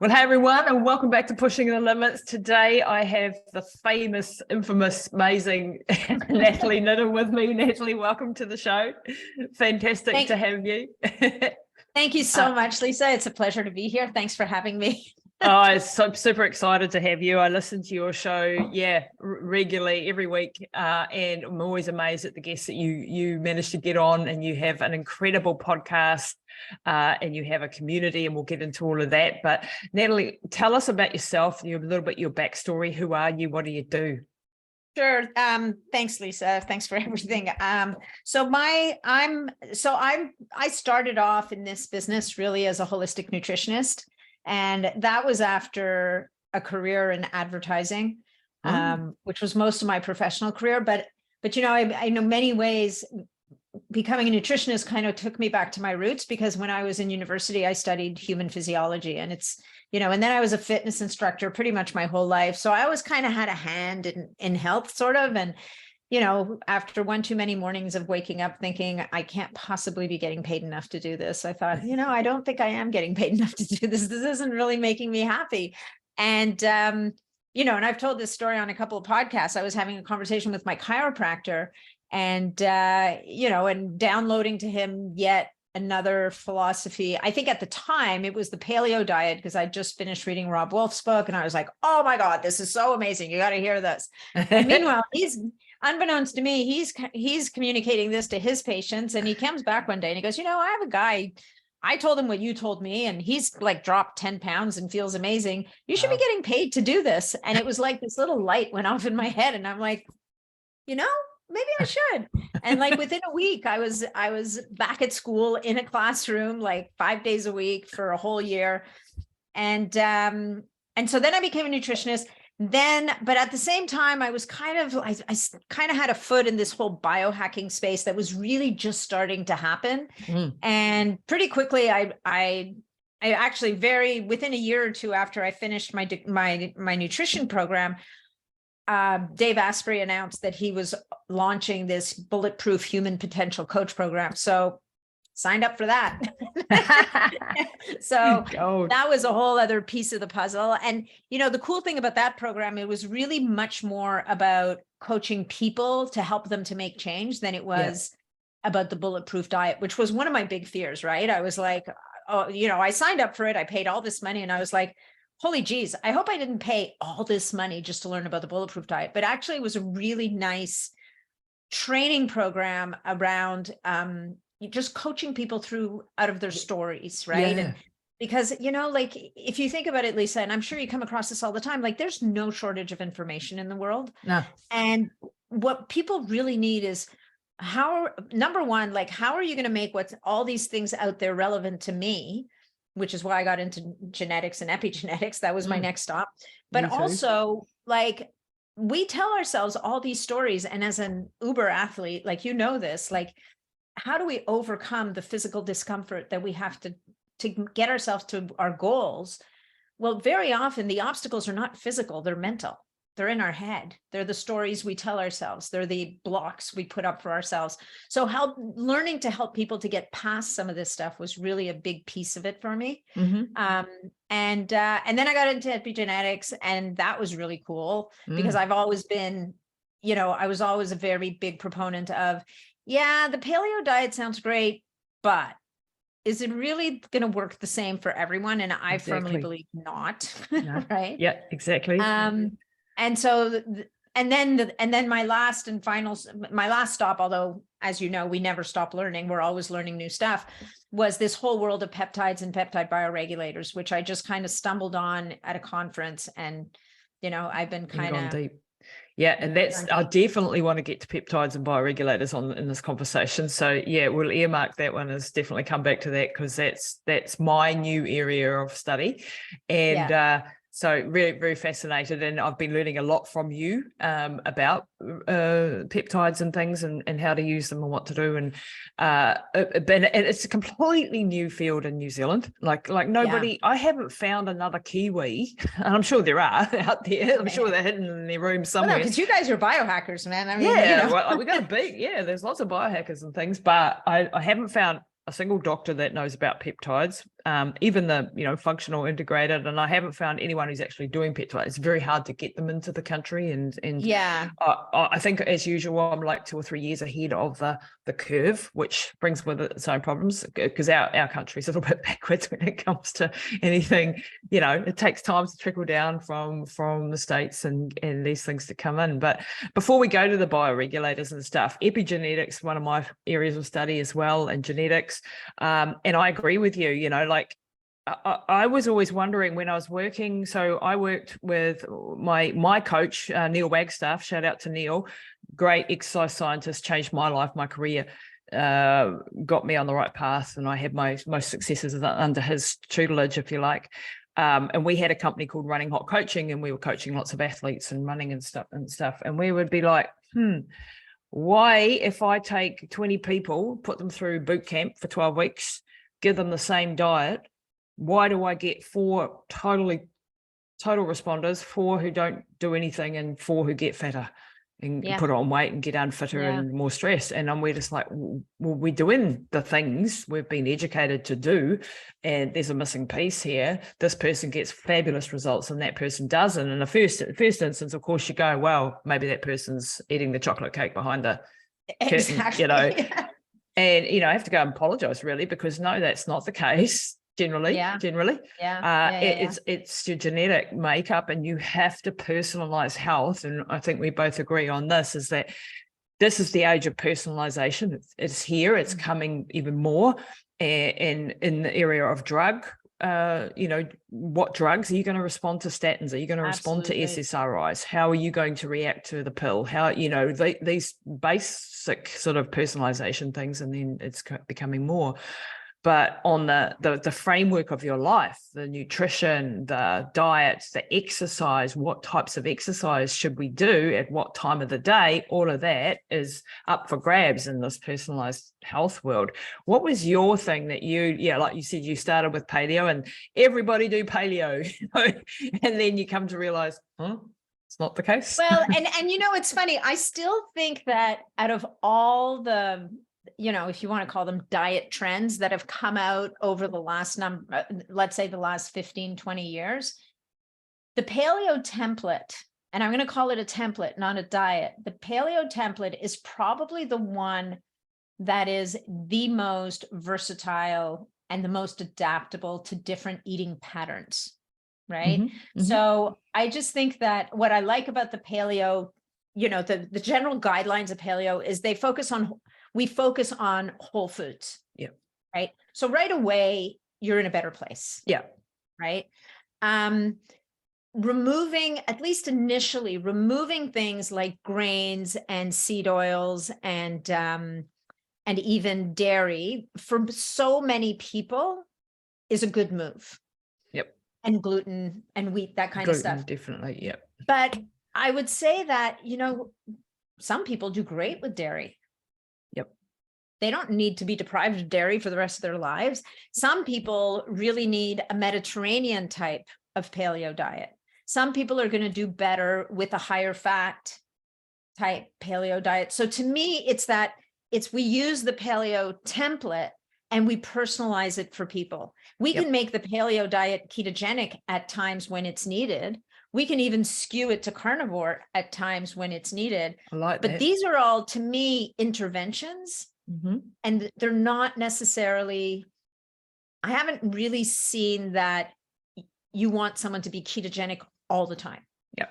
Well, hey everyone, and welcome back to Pushing the Limits. Today I have the famous, infamous, amazing Nathalie Niddam with me. Nathalie, welcome to the show. Fantastic to have you. Thank you so much, Lisa. It's a pleasure to be here. Thanks for having me. I'm super excited to have you. I listen to your show, regularly every week, and I'm always amazed at the guests that you manage to get on, and you have an incredible podcast, and you have a community, and we'll get into all of that. But Nathalie, tell us about yourself, a little bit your backstory. Who are you? What do you do? Sure. Thanks, Lisa. Thanks for everything. I started off in this business really as a holistic nutritionist. And that was after a career in advertising, which was most of my professional career. But I know many ways becoming a nutritionist kind of took me back to my roots, because when I was in university, I studied human physiology, and and then I was a fitness instructor pretty much my whole life. So I always kind of had a hand in health sort of. And after one too many mornings of waking up thinking, I can't possibly be getting paid enough to do this, I thought, I don't think I am getting paid enough to do this. This isn't really making me happy. And, and I've told this story on a couple of podcasts. I was having a conversation with my chiropractor and, and downloading to him yet another philosophy. I think at the time it was the Paleo diet, because I just finished reading Rob Wolf's book and I was like, oh my God, this is so amazing. You got to hear this. And meanwhile, unbeknownst to me, he's communicating this to his patients, and he comes back one day and he goes, I have a guy, I told him what you told me, and he's like dropped 10 pounds and feels amazing. You should be getting paid to do this. And it was like this little light went off in my head, and I'm like, maybe I should. And like within a week, I was back at school in a classroom, like 5 days a week for a whole year. And so then I became a nutritionist. But at the same time, I was I kind of had a foot in this whole biohacking space that was really just starting to happen. And pretty quickly, I actually within a year or two after I finished my nutrition program, Dave Asprey announced that he was launching this Bulletproof Human Potential Coach program. So signed up for that. So that was a whole other piece of the puzzle. And, the cool thing about that program, it was really much more about coaching people to help them to make change than it was about the bulletproof diet, which was one of my big fears, right? I was like, I signed up for it. I paid all this money, and I was like, holy geez, I hope I didn't pay all this money just to learn about the bulletproof diet. But actually it was a really nice training program around just coaching people through out of their stories, right? And because, like if you think about it, Lisa, and I'm sure you come across this all the time, like there's no shortage of information in the world. No. And what people really need is number one, like, how are you going to make all these things out there relevant to me? Which is why I got into genetics and epigenetics. That was my next stop. But also, like, we tell ourselves all these stories. And as an Uber athlete, like, this, like, how do we overcome the physical discomfort that we have to get ourselves to our goals? Well, very often the obstacles are not physical, they're mental. They're in our head. They're the stories we tell ourselves. They're the blocks we put up for ourselves. So learning to help people to get past some of this stuff was really a big piece of it for me. And then I got into epigenetics, and that was really cool because I've always been, I was always a very big proponent of, the paleo diet sounds great, but is it really going to work the same for everyone? And I firmly believe not. No. Right? Yeah, exactly. And so, and then my last stop, although, as you know, we never stop learning, we're always learning new stuff, was this whole world of peptides and peptide bioregulators, which I just kind of stumbled on at a conference. And, I've been kind of deep. Yeah. And I definitely want to get to peptides and bioregulators in this conversation. So we'll earmark that one, as definitely come back to that, because that's my new area of study. And, so very, very fascinated. And I've been learning a lot from you about peptides and things, and how to use them and what to do. And it's a completely new field in New Zealand. Like nobody, I haven't found another Kiwi, and I'm sure there are out there. I'm sure they're hidden in their room somewhere. Because you guys are biohackers, man. I mean, well, we got a big, there's lots of biohackers and things, but I haven't found a single doctor that knows about peptides. even the, functional integrated, and I haven't found anyone who's actually doing peptide. It's very hard to get them into the country, and yeah, I think as usual, I'm like 2 or 3 years ahead of the curve, which brings with it its own problems, because our country's a little bit backwards when it comes to anything. It takes time to trickle down from the States and these things to come in. But before we go to the bioregulators and stuff, epigenetics, one of my areas of study as well, and genetics, and I agree with you. I was always wondering when I was working. So I worked with my coach, Neil Wagstaff. Shout out to Neil, great exercise scientist, changed my life, my career, got me on the right path, and I had my most successes under his tutelage, if you like. And we had a company called Running Hot Coaching, and we were coaching lots of athletes and running and stuff. And we would be like, why, if I take 20 people, put them through boot camp for 12 weeks, give them the same diet, why do I get 4 total responders, 4 who don't do anything, and 4 who get fatter and put on weight and get unfitter and more stressed? And we're just like, well, we're doing the things we've been educated to do, and there's a missing piece here. This person gets fabulous results and that person doesn't. In the first instance, of course, you go, well, maybe that person's eating the chocolate cake behind the curtain, and I have to go and apologize, really, because no, that's not the case. Generally, it's your genetic makeup, and you have to personalize health. And I think we both agree on this, is that this is the age of personalization. It's here, it's coming even more. And in the area of drug, what drugs are you going to respond to? Statins? Are you going to respond to SSRIs? How are you going to react to the pill? How, these basic sort of personalization things, and then it's becoming more. But on the framework of your life, the nutrition, the diet, the exercise, what types of exercise should we do at what time of the day, all of that is up for grabs in this personalized health world. What was your thing that like you said, you started with paleo, and everybody do paleo, and then you come to realize, it's not the case. Well, and it's funny. I still think that out of all the, if you want to call them diet trends that have come out over the last let's say the last 15, 20 years, the paleo template, and I'm going to call it a template, not a diet. The paleo template is probably the one that is the most versatile and the most adaptable to different eating patterns, right? So I just think that what I like about the paleo, the general guidelines of paleo is we focus on whole foods. Yeah. Right. So right away, you're in a better place. Yeah. Right. Removing, at least initially, removing things like grains and seed oils and even dairy for so many people is a good move. Yep. And gluten and wheat, that kind of stuff. Definitely. Yep. But I would say that, some people do great with dairy. Yep. They don't need to be deprived of dairy for the rest of their lives. Some people really need a Mediterranean type of paleo diet. Some people are going to do better with a higher fat type paleo diet. So to me, we use the paleo template and we personalize it for people. We can make the paleo diet ketogenic at times when it's needed. We can even skew it to carnivore at times when it's needed. But these are all, to me, interventions. And they're not necessarily, I haven't really seen that you want someone to be ketogenic all the time. Yeah.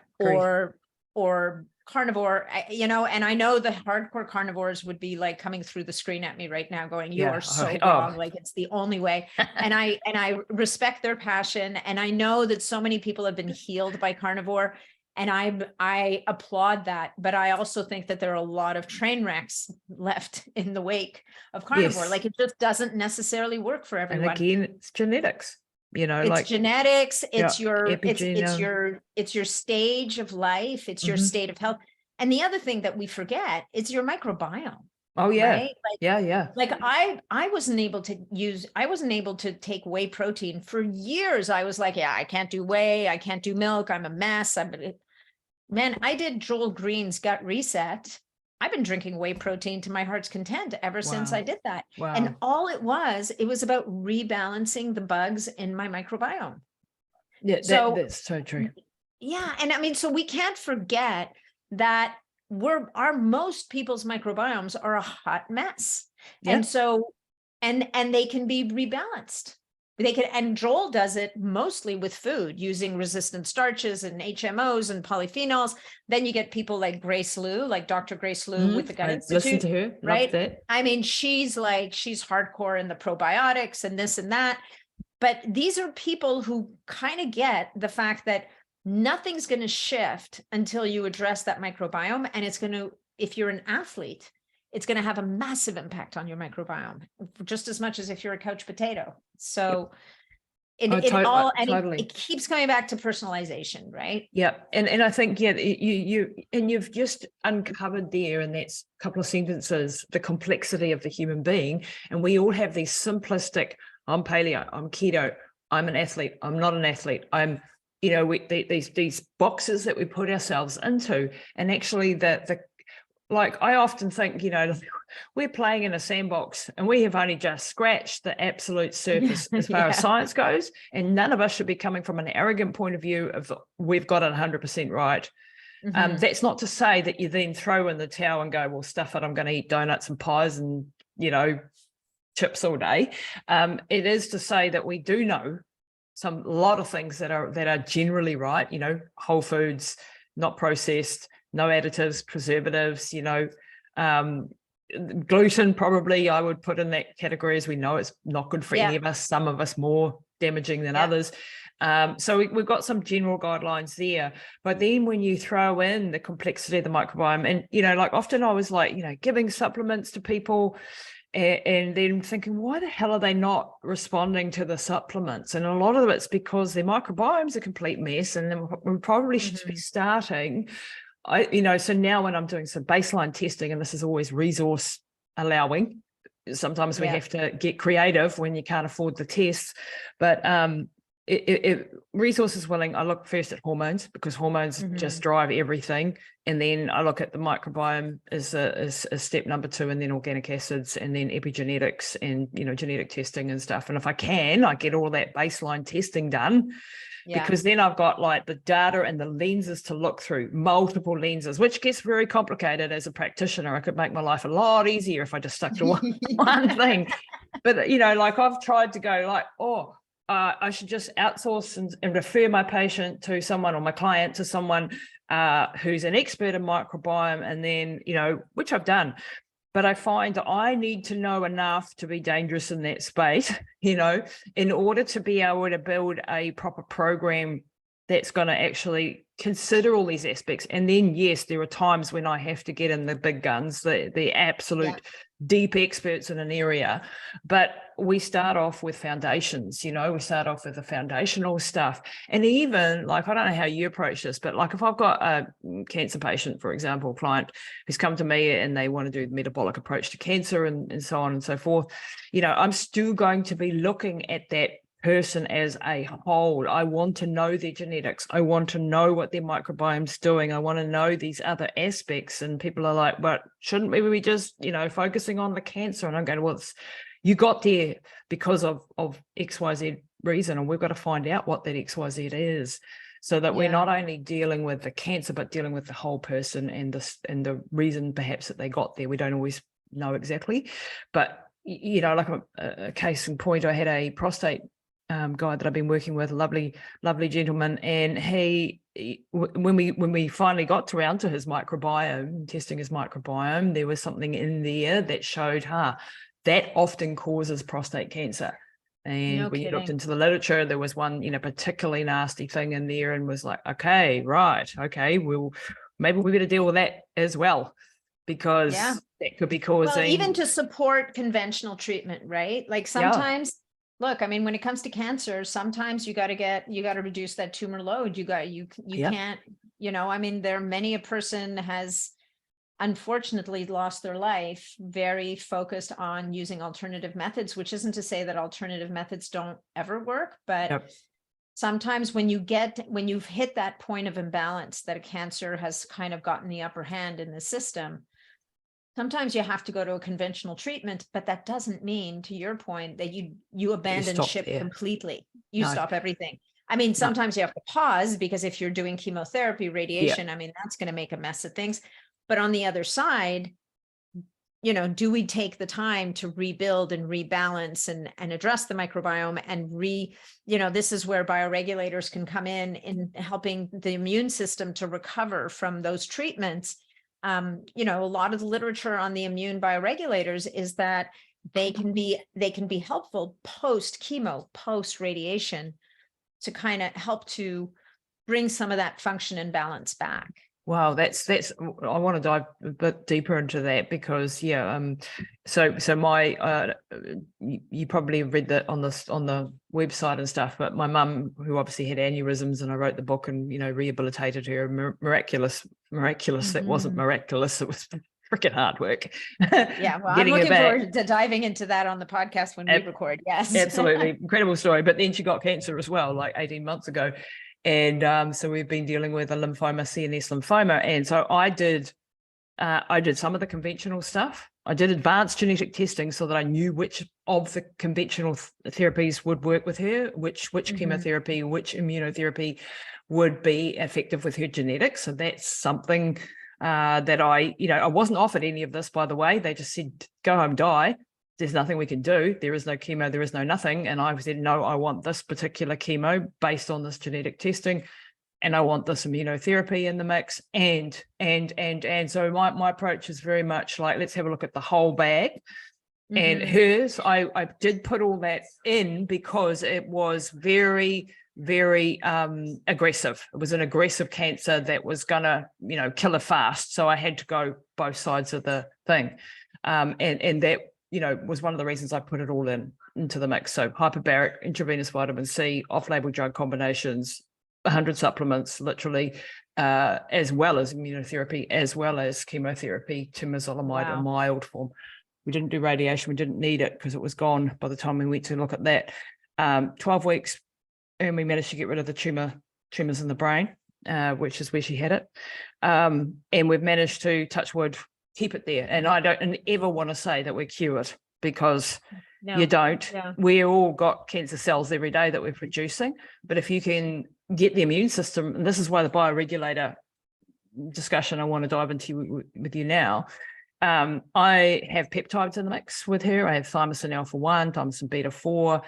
Or carnivore, and I know the hardcore carnivores would be like coming through the screen at me right now going, you are so wrong. Like it's the only way. And I respect their passion. And I know that so many people have been healed by carnivore, and I applaud that. But I also think that there are a lot of train wrecks left in the wake of carnivore. Like it just doesn't necessarily work for everyone. And again, it's genetics. It's genetics, it's your stage of life, it's your state of health. And the other thing that we forget is your microbiome. Oh yeah. Right? Like I wasn't able to take whey protein for years. I was like, I can't do whey, I can't do milk, I'm a mess. Man, I did Joel Green's Gut Reset, I've been drinking whey protein to my heart's content ever since I did that. Wow. And all it was about rebalancing the bugs in my microbiome. Yeah, So that's so true. yeah. And I mean, so we can't forget that most people's microbiomes are a hot mess. Yep. And so, and they can be rebalanced. They can, and Joel does it mostly with food using resistant starches and HMOs and polyphenols. Then you get people like Grace Liu, like Dr. Grace Liu with the Gut Institute. Listen to her, right? That. I mean, she's hardcore in the probiotics and this and that. But these are people who kind of get the fact that nothing's going to shift until you address that microbiome. And it's going to, if you're an athlete, it's going to have a massive impact on your microbiome, just as much as if you're a couch potato. So it keeps coming back to personalization, right? Yeah. And I think, yeah, you've just uncovered there in that couple of sentences, the complexity of the human being. And we all have these simplistic, I'm paleo, I'm keto, I'm an athlete, I'm not an athlete, I'm, these boxes that we put ourselves into. And actually like I often think, we're playing in a sandbox and we have only just scratched the absolute surface as far as science goes. And none of us should be coming from an arrogant point of view of we've got it 100% right. That's not to say that you then throw in the towel and go, well, stuff it, I'm going to eat donuts and pies and, chips all day. It is to say that we do know a lot of things that are generally right, whole foods, not processed, no additives, preservatives, gluten probably I would put in that category, as we know it's not good for any of us, some of us more damaging than others. So we've got some general guidelines there. But then when you throw in the complexity of the microbiome, and, like often I was like, giving supplements to people and then thinking, why the hell are they not responding to the supplements? And a lot of it's because their microbiome's a complete mess, and we probably should be starting. So now when I'm doing some baseline testing, and this is always resource allowing, sometimes we have to get creative when you can't afford the tests, but resources willing, I look first at hormones, because hormones just drive everything. And then I look at the microbiome as step number 2, and then organic acids, and then epigenetics and, genetic testing and stuff. And if I get all that baseline testing done, because then I've got like the data and the lenses to look through, multiple lenses, which gets very complicated as a practitioner. I could make my life a lot easier if I just stuck to one thing. But, like I've tried to go like, I should just outsource and refer my patient to someone, or my client to someone who's an expert in microbiome. And then, which I've done. But I find I need to know enough to be dangerous in that space, in order to be able to build a proper program that's going to actually consider all these aspects. And then, yes, there are times when I have to get in the big guns, the absolute deep experts in an area. But we start off with foundations, we start off with the foundational stuff. And even like, I don't know how you approach this, but like if I've got a cancer patient, for example, client who's come to me and they want to do the metabolic approach to cancer and so on and so forth, I'm still going to be looking at that person as a whole. I want to know their genetics. I want to know what their microbiome's doing. I want to know these other aspects. And people are like, but shouldn't we be just, focusing on the cancer? And I'm going, well, you got there because of XYZ reason, and we've got to find out what that XYZ is, so that we're not only dealing with the cancer, but dealing with the whole person and the reason perhaps that they got there. We don't always know exactly, but like a case in point, I had a prostate guy that I've been working with, a lovely gentleman, and when we finally got around to his microbiome, testing his microbiome, there was something in there that showed, that often causes prostate cancer. And when you looked into the literature, there was one, particularly nasty thing in there, and was like, okay, well, maybe we better deal with that as well, because that could be causing. Well, even to support conventional treatment, right? Like sometimes. Look, I mean, when it comes to cancer, sometimes you got to reduce that tumor load. You can't, I mean, many a person has unfortunately lost their life very focused on using alternative methods, which isn't to say that alternative methods don't ever work, but sometimes when you've hit that point of imbalance, that a cancer has kind of gotten the upper hand in the system, sometimes you have to go to a conventional treatment, but that doesn't mean, to your point, that you abandon stop ship there. completely. You No. stop everything. I mean, sometimes you have to pause, because if you're doing chemotherapy, radiation, I mean, that's going to make a mess of things. But on the other side, you know, do we take the time to rebuild and rebalance and address the microbiome and you know, this is where bioregulators can come in helping the immune system to recover from those treatments. You know, a lot of the literature on the immune bioregulators is that they can be helpful post chemo, post radiation, to kind of help to bring some of that function and balance back. Wow, that's I want to dive a bit deeper into that, because so my you probably read that on the website and stuff, but my mum, who obviously had aneurysms, and I wrote the book and, you know, rehabilitated her, miraculous that wasn't miraculous, it was freaking hard work. Yeah, well, I'm looking forward to diving into that on the podcast when we record. Yes, absolutely. Incredible story. But then she got cancer as well, like 18 months ago. And so we've been dealing with a lymphoma, CNS lymphoma. And so I did some of the conventional stuff. I did advanced genetic testing so that I knew which of the conventional therapies would work with her, which chemotherapy, which immunotherapy would be effective with her genetics. So that's something that I wasn't offered any of this, by the way. They just said, go home, die. There's nothing we can do. There is no chemo, there is no nothing. And I said, no, I want this particular chemo based on this genetic testing. And I want this immunotherapy in the mix. And so my approach is very much like, let's have a look at the whole bag. And hers, I did put all that in because it was very, very aggressive. It was an aggressive cancer that was gonna, you know, kill her fast. So I had to go both sides of the thing. And that, you know, was one of the reasons I put it all into the mix. So hyperbaric, intravenous vitamin C, off-label drug combinations, 100 supplements, literally, as well as immunotherapy, as well as chemotherapy, temozolomide, a mild form. We didn't do radiation. We didn't need it because it was gone by the time we went to look at that. 12 weeks, and we managed to get rid of the tumors in the brain, which is where she had it. And we've managed to, touch wood, keep it there. And I don't ever want to say that we're cured, because you don't. Yeah. We all got cancer cells every day that we're producing. But if you can get the immune system, and this is why the bioregulator discussion I want to dive into with you now. I have peptides in the mix with her. I have thymosin alpha-1, thymosin beta-4.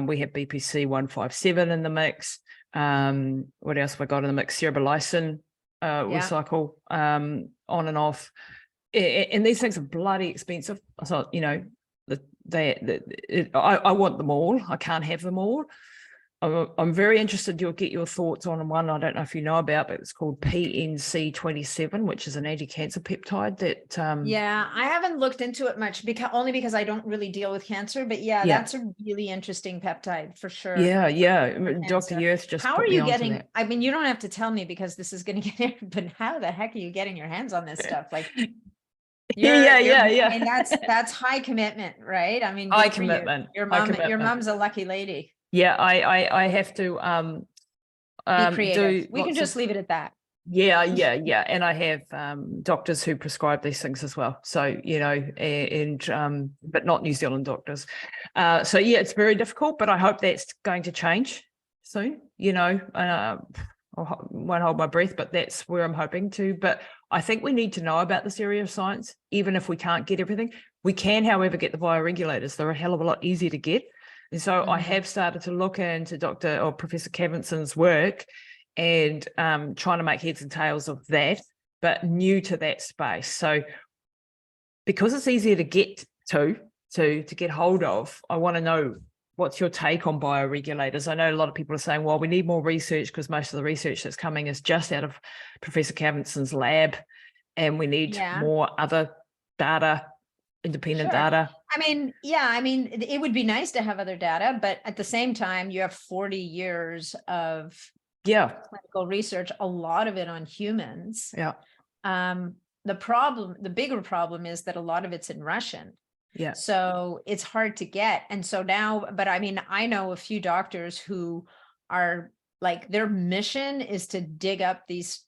We have BPC 157 in the mix. What else have I got in the mix? Cerebrolysin. We cycle on and off, and these things are bloody expensive. So, you know, I want them all. I can't have them all. I'm very interested. You'll get your thoughts on one I don't know if you know about, but it's called PNC27, which is an anti-cancer peptide that. I haven't looked into it much only because I don't really deal with cancer. But that's a really interesting peptide for sure. Yeah. Dr. Youth just. How are you getting? That. I mean, you don't have to tell me because this is going to get here. But how the heck are you getting your hands on this stuff? Like. Yeah. I mean, that's high commitment, right? I mean, high commitment. Your mom's a lucky lady. Yeah, I have to be creative. We can just leave it at that. Yeah. And I have doctors who prescribe these things as well. So, you know, and but not New Zealand doctors. So yeah, it's very difficult, but I hope that's going to change soon. You know, I won't hold my breath, but that's where I'm hoping to. But I think we need to know about this area of science, even if we can't get everything. We can, however, get the bioregulators. They're a hell of a lot easier to get. And so I have started to look into Professor Cavinson's work and trying to make heads and tails of that, but new to that space. So because it's easier to get to get hold of, I want to know, what's your take on bioregulators? I know a lot of people are saying, well, we need more research because most of the research that's coming is just out of Professor Cavinson's lab, and we need more other data, independent data. I mean, it would be nice to have other data, but at the same time, you have 40 years of clinical research, a lot of it on humans. The bigger problem is that a lot of it's in Russian. Yeah. So it's hard to get. And so now, but I mean, I know a few doctors who are like, their mission is to dig up these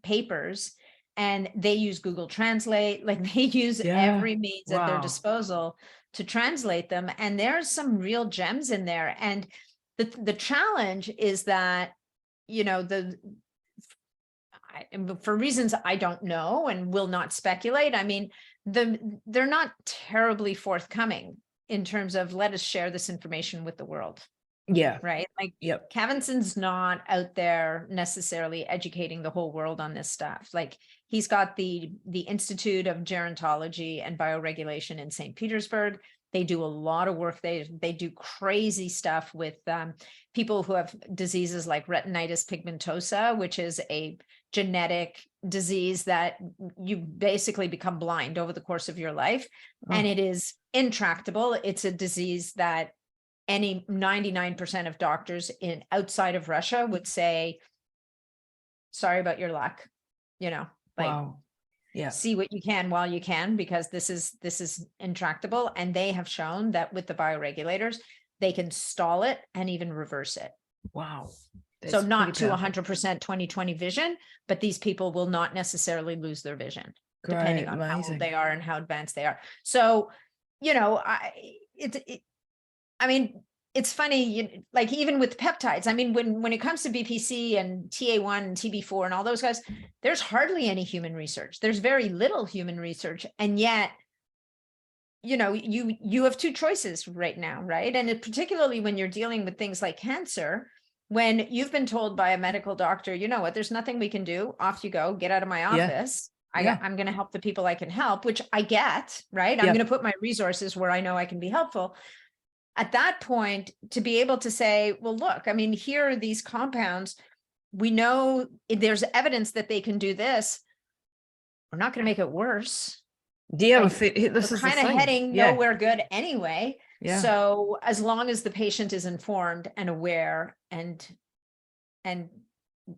papers and they use Google Translate, like they use every means at their disposal to translate them. And there's some real gems in there. And the challenge is that, you know, for reasons I don't know and will not speculate, I mean, they're not terribly forthcoming in terms of, let us share this information with the world. Yeah. Right. Like, Cavinson's not out there necessarily educating the whole world on this stuff. Like, he's got the Institute of Gerontology and Bioregulation in St. Petersburg. They do a lot of work. They do crazy stuff with people who have diseases like retinitis pigmentosa, which is a genetic disease that you basically become blind over the course of your life. And it is intractable. It's a disease that any 99% of doctors outside of Russia would say, sorry about your luck, you know, like, see what you can while you can, because this is intractable. And they have shown that with the bioregulators, they can stall it and even reverse it. Wow. So not to 100% 20/20 vision, but these people will not necessarily lose their vision, depending on how old they are and how advanced they are. So, you know, I mean, it's funny, like even with peptides, I mean, when it comes to BPC and TA1 and TB4 and all those guys, there's hardly any human research. There's very little human research. And yet, you know, you have two choices right now, right? And particularly when you're dealing with things like cancer, when you've been told by a medical doctor, you know what, there's nothing we can do, off you go, get out of my office. I'm going to help the people I can help, which I get, right? I'm going to put my resources where I know I can be helpful. At that point, to be able to say, well, look, I mean, here are these compounds. We know there's evidence that they can do this. We're not going to make it worse. This is kind of heading nowhere good anyway. So as long as the patient is informed and aware and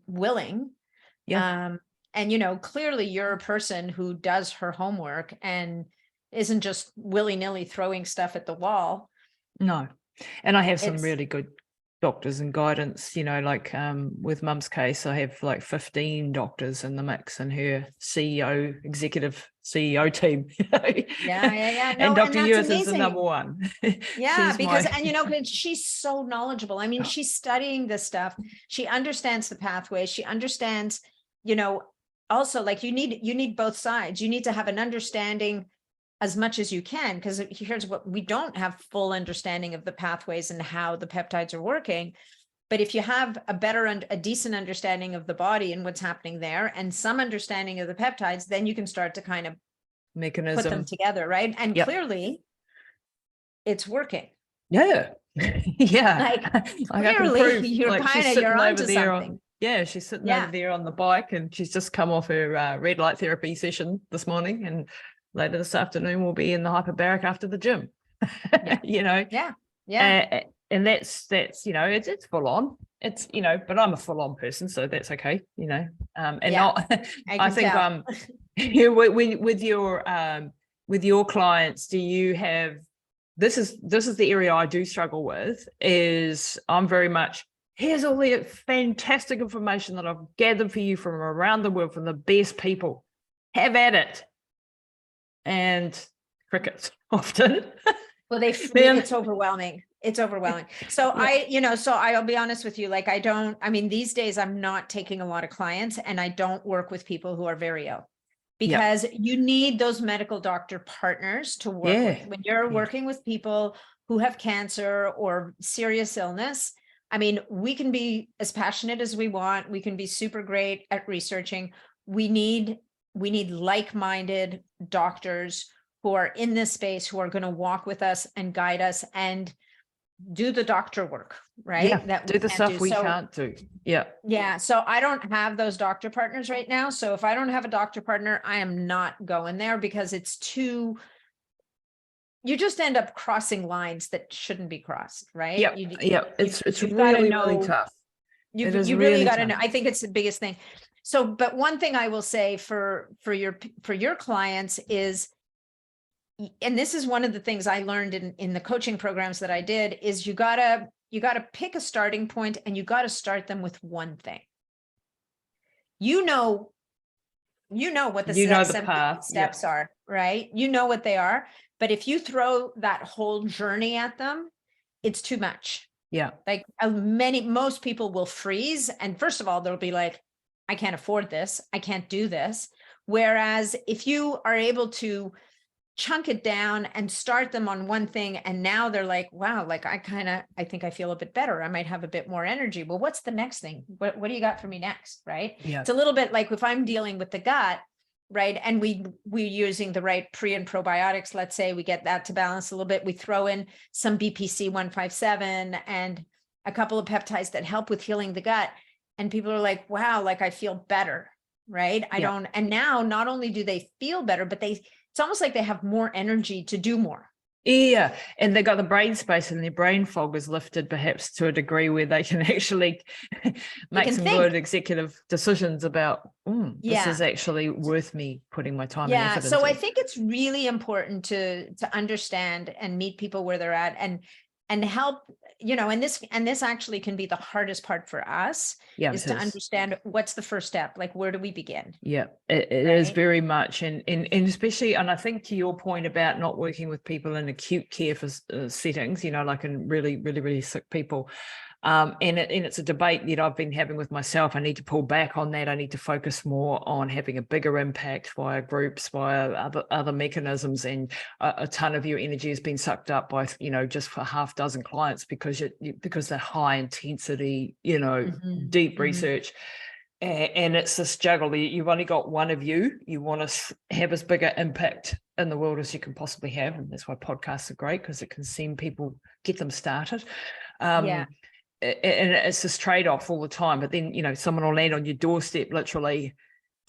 willing, and, you know, clearly you're a person who does her homework and isn't just willy-nilly throwing stuff at the wall. No. And I have some really good doctors and guidance, you know, like with Mum's case, I have like 15 doctors in the mix in her executive CEO team. No, and Dr. Ewers is the number one. Because, and you know, she's so knowledgeable. I mean, she's studying this stuff. She understands the pathways. She understands, you know, also like you need both sides. You need to have an understanding as much as you can, because here's what we don't have full understanding of the pathways and how the peptides are working. But if you have a decent understanding of the body and what's happening there and some understanding of the peptides, then you can start to kind of put them together, right? And clearly it's working. Like clearly you're onto something. She's sitting over there on the bike, and she's just come off her red light therapy session this morning, and later this afternoon we'll be in the hyperbaric after the gym. You know, and that's you know, it's full on. It's, you know, but I'm a full on person, so that's okay, you know. Not I think with your clients, do you have this is the area I do struggle with, is I'm very much, here's all the fantastic information that I've gathered for you from around the world from the best people. Have at it. And crickets often. Well, it's overwhelming. It's overwhelming. So I'll be honest with you. Like, these days I'm not taking a lot of clients, and I don't work with people who are very ill, because you need those medical doctor partners to work with. When you're working with people who have cancer or serious illness, I mean, we can be as passionate as we want. We can be super great at researching. We need like-minded doctors who are in this space, who are going to walk with us and guide us and do the doctor work, right? Do the stuff we can't do. So I don't have those doctor partners right now. So if I don't have a doctor partner, I am not going there, because you just end up crossing lines that shouldn't be crossed, right? It's really tough. You really got to know. I think it's the biggest thing. So, but one thing I will say for your clients is, and this is one of the things I learned in the coaching programs that I did, is you gotta pick a starting point, and you got to start them with one thing. You know you know what the You know the 7 path. steps are, right? You know what they are. But if you throw that whole journey at them, it's too much. Yeah. Like most people will freeze. And first of all, they'll be like, I can't afford this. I can't do this. Whereas if you are able to chunk it down and start them on one thing, and now they're like, wow, like I think I feel a bit better. I might have a bit more energy. Well, what's the next thing? What do you got for me next? Right. Yeah. It's a little bit like if I'm dealing with the gut, right, and we're using the right pre and probiotics, let's say we get that to balance a little bit. We throw in some BPC 157 and a couple of peptides that help with healing the gut. And people are like, wow, like I feel better, right? And now not only do they feel better, but it's almost like they have more energy to do more. Yeah, and they got the brain space, and their brain fog is lifted perhaps to a degree where they can actually make some good executive decisions about, this is actually worth me putting my time and effort into. So I think it's really important to understand and meet people where they're at and help, and this actually can be the hardest part for us, is to understand what's the first step, like where do we begin? Yeah, it is very much, and especially, and I think to your point about not working with people in acute care for settings, like in really, really, really sick people. And it's a debate that I've been having with myself. I need to pull back on that. I need to focus more on having a bigger impact via groups, via other mechanisms, and a ton of your energy has been sucked up by, just for half dozen clients because they're high intensity, deep research. And it's this juggle. You've only got one of you. You want to have as big an impact in the world as you can possibly have. And that's why podcasts are great, because it can send people, get them started. And it's this trade-off all the time, but then someone will land on your doorstep literally,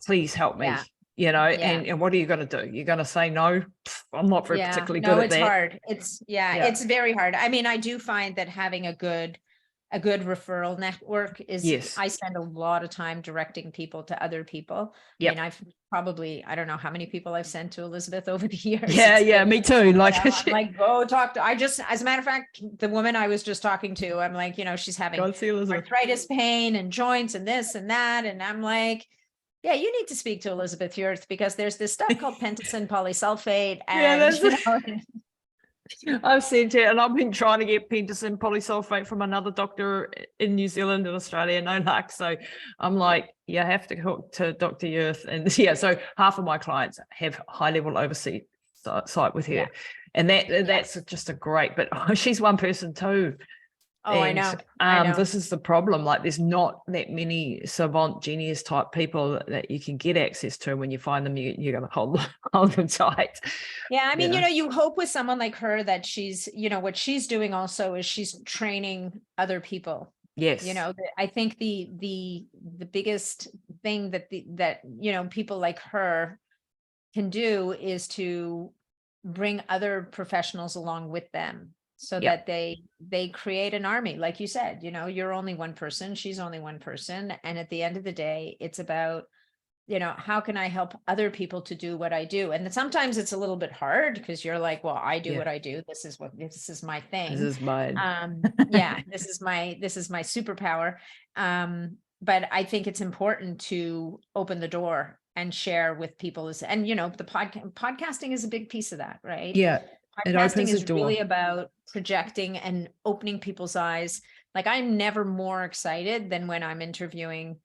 please help me, and what are you going to do? You're going to say no? I'm not very particularly good at that. Hard. It's very hard. I mean, I do find that having a good referral network is, I spend a lot of time directing people to other people. I mean, I don't know how many people I've sent to Elizabeth over the years. Yeah, me too. Like, I'm like, go talk to, as a matter of fact, the woman I was just talking to, I'm like, she's having arthritis pain and joints and this and that. And I'm like, yeah, you need to speak to Elizabeth Yurth, because there's this stuff called pentosan polysulfate. And I've sent it, and I've been trying to get pentosan polysulfate from another doctor in New Zealand and Australia, no luck. So I'm like, you have to hook to Dr. Yurth. And so half of my clients have high level oversight with her. And that's just a great, but she's one person too. I know. This is the problem. Like, there's not that many savant genius type people that you can get access to. When you find them, you're going to hold them tight. Yeah, I mean, you hope with someone like her that she's, what she's doing also is she's training other people. Yes. I think the biggest thing that people like her can do is to bring other professionals along with them. So that they create an army, like you said, you're only one person, she's only one person. And at the end of the day, it's about, how can I help other people to do what I do? And sometimes it's a little bit hard, because you're like, well, I do what I do. This is my thing. This is mine. This is my superpower. But I think it's important to open the door and share with people. And, the podcasting is a big piece of that, right? Yeah. Podcasting is really about projecting and opening people's eyes. Like, I'm never more excited than when I'm interviewing,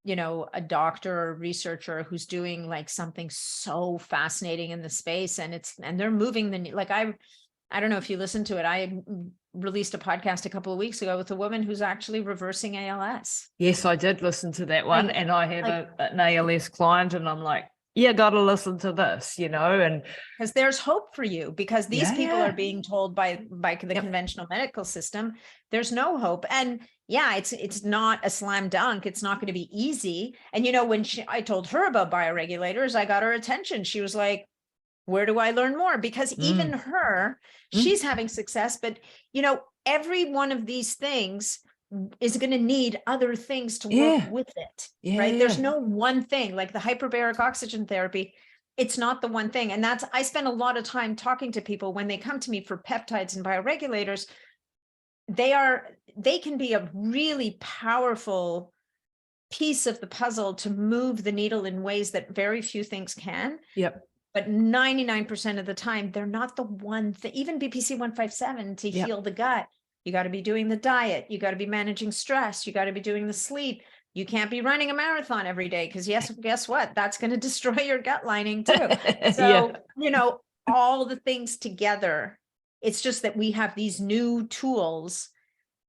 a doctor or researcher who's doing like something so fascinating in the space, and they're moving I don't know if you listen to it. I released a podcast a couple of weeks ago with a woman who's actually reversing ALS. Yes, I did listen to that one, and I have an ALS client, and I'm like, you got to listen to this, and because there's hope for you, because these people are being told by the conventional medical system, there's no hope. And it's not a slam dunk. It's not going to be easy. And, when I told her about bioregulators, I got her attention. She was like, where do I learn more? Because even her, she's having success, but every one of these things is going to need other things to work with it, right? There's no one thing, like the hyperbaric oxygen therapy. It's not the one thing. And I spend a lot of time talking to people when they come to me for peptides and bioregulators. They can be a really powerful piece of the puzzle to move the needle in ways that very few things can. Yep. But 99% of the time, they're not the one thing. Even BPC 157 to heal the gut, you got to be doing the diet. You got to be managing stress. You got to be doing the sleep. You can't be running a marathon every day because guess what? That's going to destroy your gut lining too. So, all the things together, it's just that we have these new tools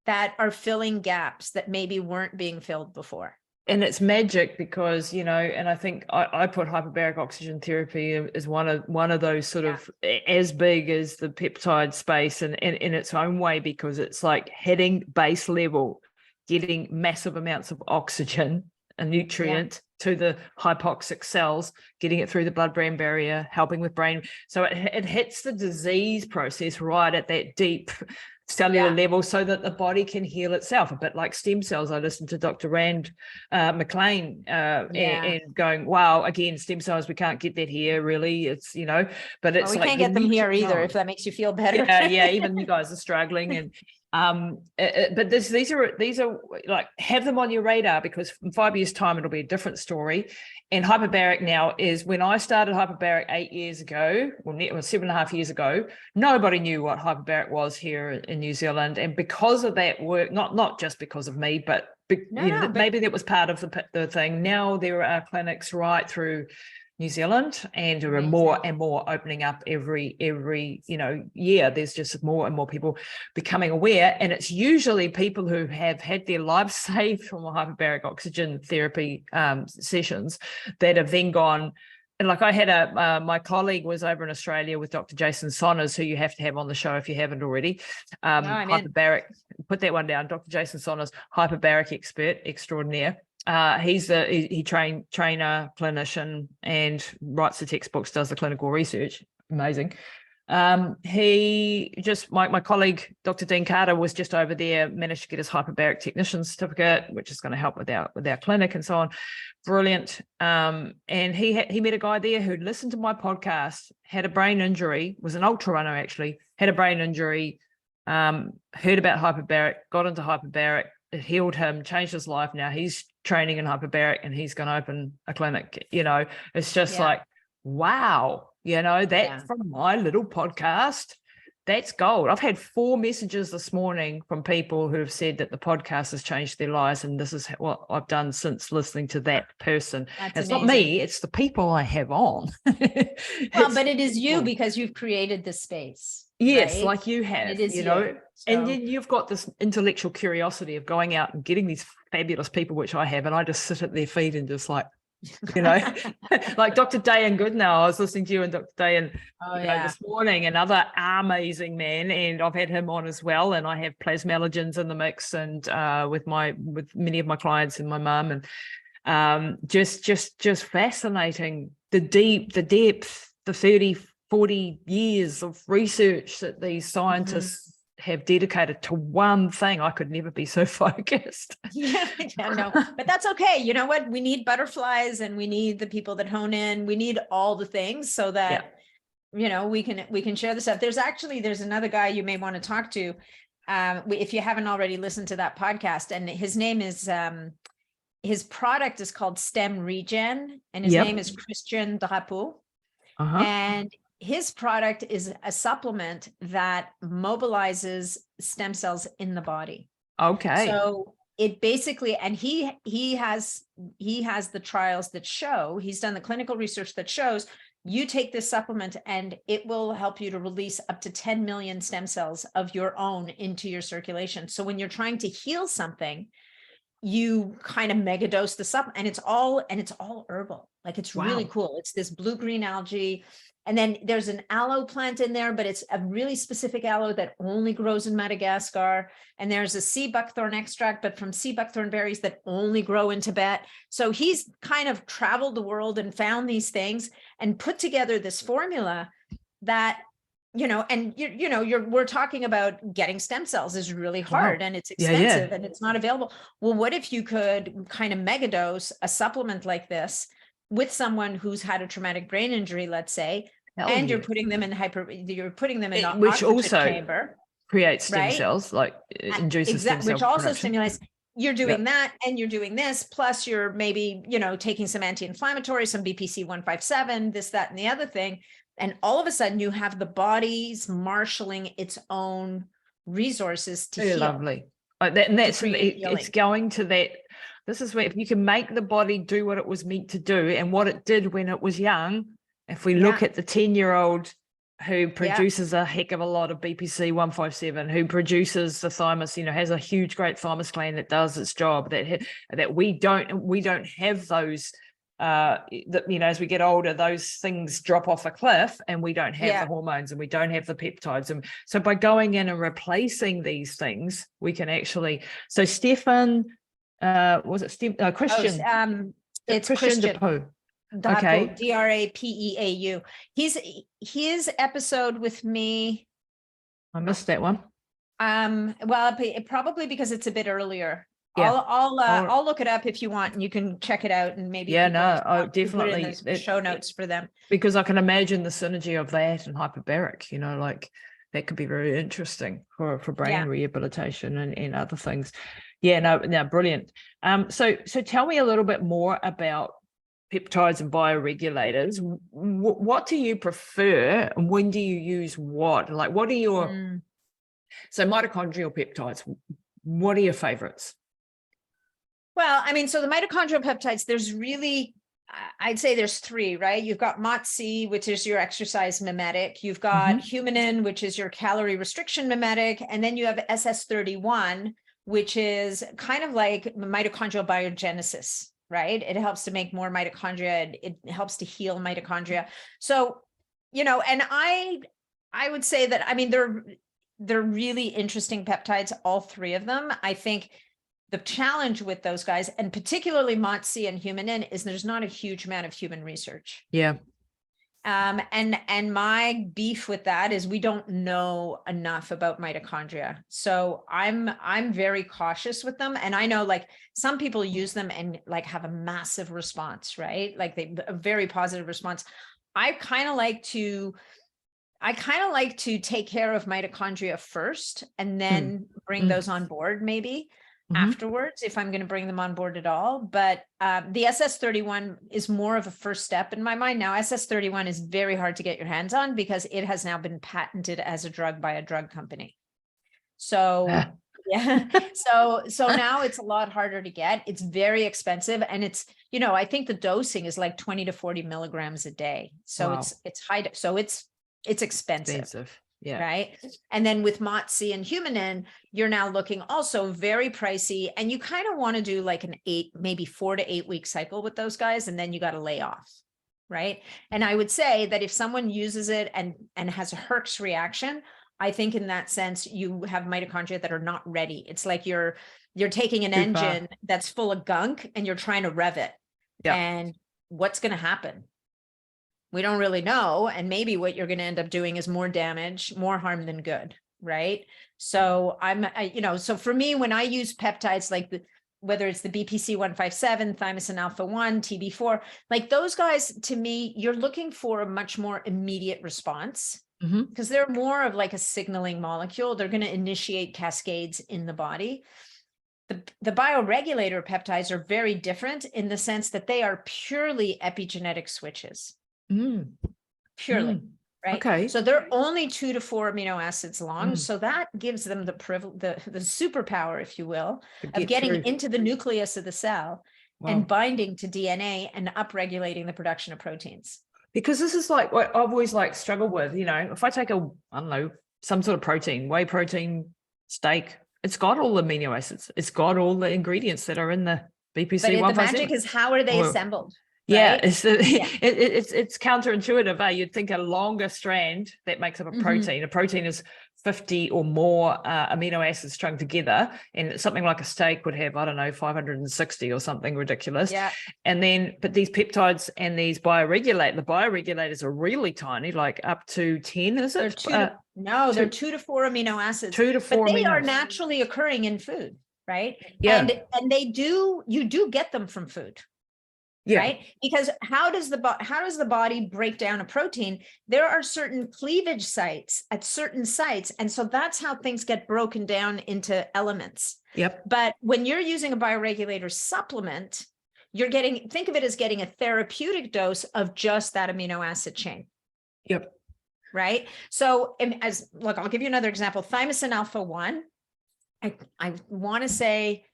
that are filling gaps that maybe weren't being filled before. And it's magic because, and I think I put hyperbaric oxygen therapy as one of those sort of as big as the peptide space and in its own way, because it's like hitting base level, getting massive amounts of oxygen, a nutrient to the hypoxic cells, getting it through the blood-brain barrier, helping with brain. So it hits the disease process right at that deep cellular level so that the body can heal itself, a bit like stem cells. I listened to Dr. Rand McLean and going, wow, again, stem cells, we can't get that here really. It's, but it's we can't get them here either, if that makes you feel better. Even you guys are struggling. And but these are like, have them on your radar, because in 5 years' time it'll be a different story. And hyperbaric now is, when I started hyperbaric 8 years ago, or 7.5 years ago, nobody knew what hyperbaric was here in New Zealand. And because of that work, not just because of me, but maybe that was part of the thing. Now there are clinics right through New Zealand, and there are more and more opening up every year. There's just more and more people becoming aware, and it's usually people who have had their lives saved from hyperbaric oxygen therapy sessions that have then gone. And like I had my colleague was over in Australia with Dr. Jason Saunders, who you have to have on the show if you haven't already. Hyperbaric, put that one down. Dr. Jason Saunders, hyperbaric expert extraordinaire. He's he trainer, clinician, and writes the textbooks, does the clinical research. Amazing. He just, my colleague, Dr. Dean Carter, was just over there, managed to get his hyperbaric technician certificate, which is going to help with our clinic and so on. Brilliant. And he met a guy there who'd listened to my podcast, had a brain injury, was an ultra runner actually, had a brain injury, heard about hyperbaric, got into hyperbaric. It healed him, changed his life. Now he's training in hyperbaric and he's going to open a clinic. It's just like, wow, from my little podcast, that's gold. I've had 4 messages this morning from people who have said that the podcast has changed their lives, and this is what I've done since listening to that person. It's not me, it's the people I have on. But it is you, because you've created this space. Yes, right? like you have, and it is and then you've got this intellectual curiosity of going out and getting these fabulous people, which I have, and I just sit at their feet and just like, like Dr. Dayan Goodnow. I was listening to you and Dr. Dayan this morning, another amazing man, and I've had him on as well. And I have plasmalogens in the mix, and with many of my clients and my mum, and just fascinating, the depth, the 30-40 years of research that these scientists have dedicated to one thing. I could never be so focused. But that's okay. You know what? We need butterflies, and we need the people that hone in. We need all the things so that, we can share the stuff. There's another guy you may want to talk to. If you haven't already listened to that podcast, and his name is, his product is called STEMREGEN, and his name is Christian Drapeau. And his product is a supplement that mobilizes stem cells in the body. Okay. So it basically, and he has the trials that show, he's done the clinical research that shows you take this supplement and it will help you to release up to 10 million stem cells of your own into your circulation. So when you're trying to heal something, you kind of mega dose the supplement, and it's all herbal. Like, it's really cool. It's this blue-green algae. And then there's an aloe plant in there, but it's a really specific aloe that only grows in Madagascar. And there's a sea buckthorn extract, but from sea buckthorn berries that only grow in Tibet. So he's kind of traveled the world and found these things and put together this formula that, we're talking about getting stem cells is really hard and it's expensive and it's not available. Well, what if you could kind of mega dose a supplement like this with someone who's had a traumatic brain injury, let's say, you're putting them in which also chamber, creates stem cells, like induces stem cell which also production. stimulates. you're doing that and you're doing this, plus you're maybe, taking some anti-inflammatory, some BPC 157, this, that, and the other thing. And all of a sudden you have the body's marshaling its own resources to heal. Lovely. And that's, it's going to that. This is where, if you can make the body do what it was meant to do and what it did when it was young, if we look at the 10-year-old who produces a heck of a lot of BPC 157, who produces the thymus, has a huge, great thymus gland that does its job, that we don't have those, as we get older, those things drop off a cliff and we don't have the hormones and we don't have the peptides. And so by going in and replacing these things, we can actually, so Stefan, was it Christian? It's Christian. DePau. Okay. DRAPEAU. His episode with me. I missed that one. Well, probably because it's a bit earlier. Yeah. I'll look it up if you want, and you can check it out and maybe. Yeah, no, definitely put it in the show notes for them. Because I can imagine the synergy of that and hyperbaric, like that could be very interesting for brain rehabilitation and other things. Yeah, no, brilliant. So tell me a little bit more about peptides and bioregulators. What do you prefer and when do you use what? Like, what are your, so mitochondrial peptides, what are your favorites? Well, so the mitochondrial peptides, there's really, I'd say there's three, right? You've got MOTS-c, which is your exercise mimetic. You've got Humanin, which is your calorie restriction mimetic. And then you have SS31, which is kind of like mitochondrial biogenesis, right? It helps to make more mitochondria. It helps to heal mitochondria. So, and I would say that, they're really interesting peptides, all three of them. I think the challenge with those guys, and particularly MOTS-c and Humanin, is there's not a huge amount of human research. Yeah. And my beef with that is we don't know enough about mitochondria. So I'm very cautious with them. And I know like some people use them and like have a massive response, right? Like a very positive response. I kind of like to take care of mitochondria first and then bring those on board maybe afterwards, if I'm going to bring them on board at all. But the SS31 is more of a first step in my mind. Now, SS31 is very hard to get your hands on because it has now been patented as a drug by a drug company. So so now it's a lot harder to get. It's very expensive. And it's, I think the dosing is like 20 to 40 milligrams a day. So it's high. So it's expensive. Yeah. Right. And then with MOTS-c and Humanin, you're now looking also very pricey, and you kind of want to do like maybe 4 to 8 week cycle with those guys. And then you got to lay off. Right. And I would say that if someone uses it and has a Herx reaction, I think in that sense, you have mitochondria that are not ready. It's like you're taking an engine that's full of gunk and you're trying to rev it. Yeah. And what's going to happen? We don't really know. And maybe what you're going to end up doing is more damage, more harm than good. Right. So so for me, when I use peptides, like whether it's the BPC 157, thymosin alpha 1, TB4, like those guys, to me, you're looking for a much more immediate response because they're more of like a signaling molecule. They're going to initiate cascades in the body. The bioregulator peptides are very different in the sense that they are purely epigenetic switches. Purely, right? Okay. So they're only 2 to 4 amino acids long. So that gives them the superpower, if you will, of getting into the nucleus of the cell and binding to DNA and upregulating the production of proteins. Because this is like what I've always like struggled with, if I take some sort of protein, whey protein, steak, it's got all the amino acids. It's got all the ingredients that are in the BPC 157. But the magic is, how are they assembled? Yeah, right? It's counterintuitive. You'd think a longer strand that makes up a protein. A protein is 50 or more amino acids strung together, and something like a steak would have, 560 or something ridiculous. Yeah. And then, but these peptides and these the bioregulators are really tiny, like up to 10, is it? They're 2 to 4 amino acids. 2 to 4 but they are naturally occurring in food, right? Yeah. And you do get them from food. Yeah. Right. Because how does the body break down a protein? There are certain cleavage sites at certain sites. And so that's how things get broken down into elements. Yep. But when you're using a bioregulator supplement, you're getting, think of it as getting a therapeutic dose of just that amino acid chain. Yep. Right. So look, I'll give you another example. Thymosin alpha 1. I want to say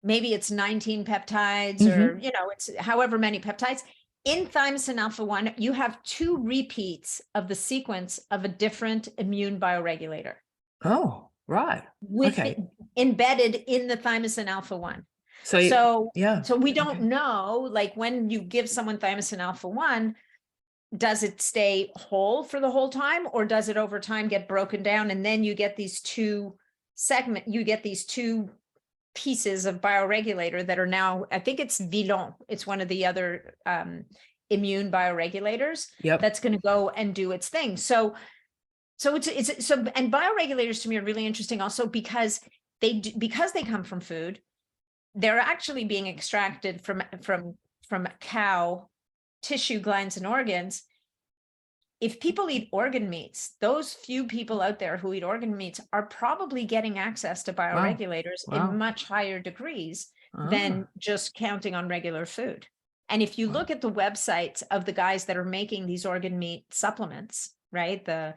maybe it's 19 peptides or, it's however many peptides. In thymosin alpha 1, you have 2 repeats of the sequence of a different immune bioregulator. Oh, right. Embedded in the thymosin alpha 1. So we don't know, like when you give someone thymosin alpha 1, does it stay whole for the whole time, or does it over time get broken down? And then you get these two pieces of bioregulator that are now, I think it's Villon. It's one of the other immune bioregulators that's going to go and do its thing. So and bioregulators to me are really interesting also because they come from food. They're actually being extracted from cow tissue, glands, and organs. If people eat organ meats, those few people out there who eat organ meats are probably getting access to bioregulators in much higher degrees than just counting on regular food. And if you look at the websites of the guys that are making these organ meat supplements, right? The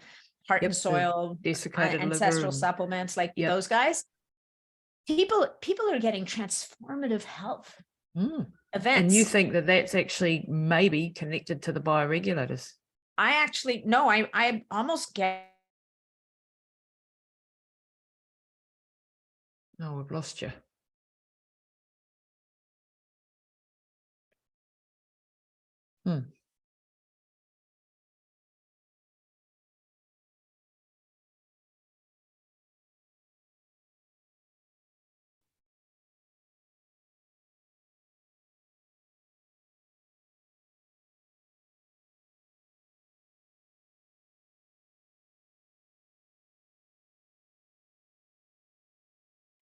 heart and soil, ancestral supplements, like those guys, people are getting transformative health events. And you think that that's actually maybe connected to the bioregulators? I almost get. Oh, we've lost you.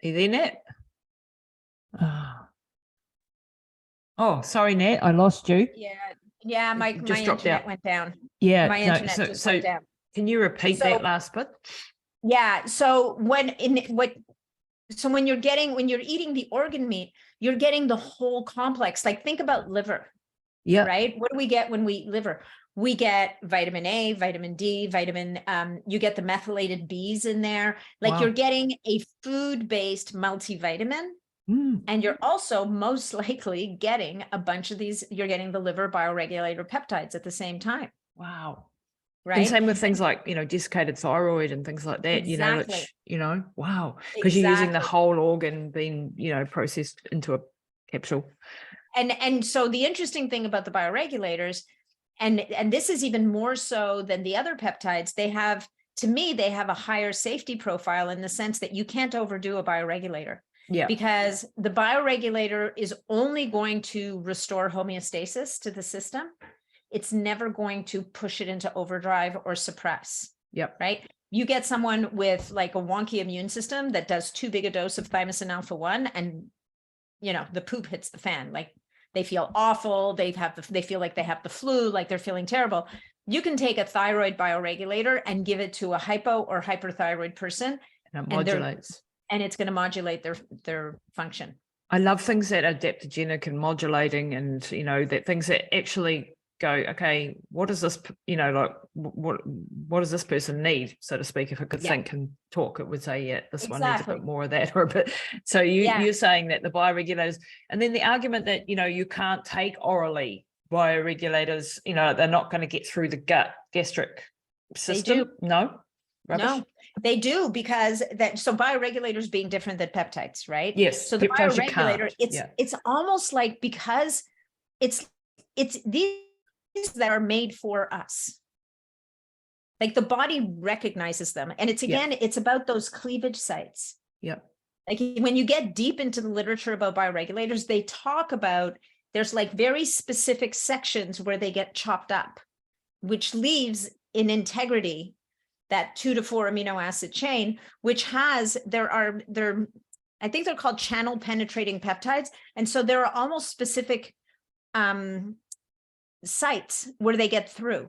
Are you there, Nat? Oh, sorry, Nat, I lost you. Yeah, my internet went down. Yeah, my internet just went down. Can you repeat that last bit? Yeah, so when you're eating the organ meat, you're getting the whole complex. Like think about liver. Yeah. Right? What do we get when we eat liver? We get vitamin A, vitamin D, you get the methylated Bs in there. Like you're getting a food-based multivitamin. And you're also most likely getting a bunch of these, you're getting the liver bioregulator peptides at the same time. Wow. Right. And same with things like, desiccated thyroid and things like that, wow. Because you're using the whole organ being, processed into a capsule. And so the interesting thing about the bioregulators, and this is even more so than the other peptides, they have a higher safety profile in the sense that you can't overdo a bioregulator. Yeah. Because the bioregulator is only going to restore homeostasis to the system. It's never going to push it into overdrive or suppress. Yep. Right. You get someone with like a wonky immune system that does too big a dose of thymosin alpha 1 and, the poop hits the fan. Like they feel awful. They feel like they have the flu, like they're feeling terrible. You can take a thyroid bioregulator and give it to a hypo or hyperthyroid person. And it modulates. And it's going to modulate their function. I love things that are adaptogenic and modulating, and that things that actually go, okay, what does this, what does this person need, so to speak? If it could think and talk, it would say, this one needs a bit more of that or a bit. So you're saying that the bioregulators, and then the argument that you can't take orally bioregulators, they're not going to get through the gastric system. They do. No. Rubbish. No, they do, because so bioregulators being different than peptides, right? Yes. So the bioregulator, it's almost like, because it's these that are made for us. Like the body recognizes them. And it's about those cleavage sites. Yep. Like when you get deep into the literature about bioregulators, they talk about, there's like very specific sections where they get chopped up, which leaves in integrity that 2 to 4 amino acid chain, which I think they're called channel penetrating peptides. And so there are almost specific sites where they get through.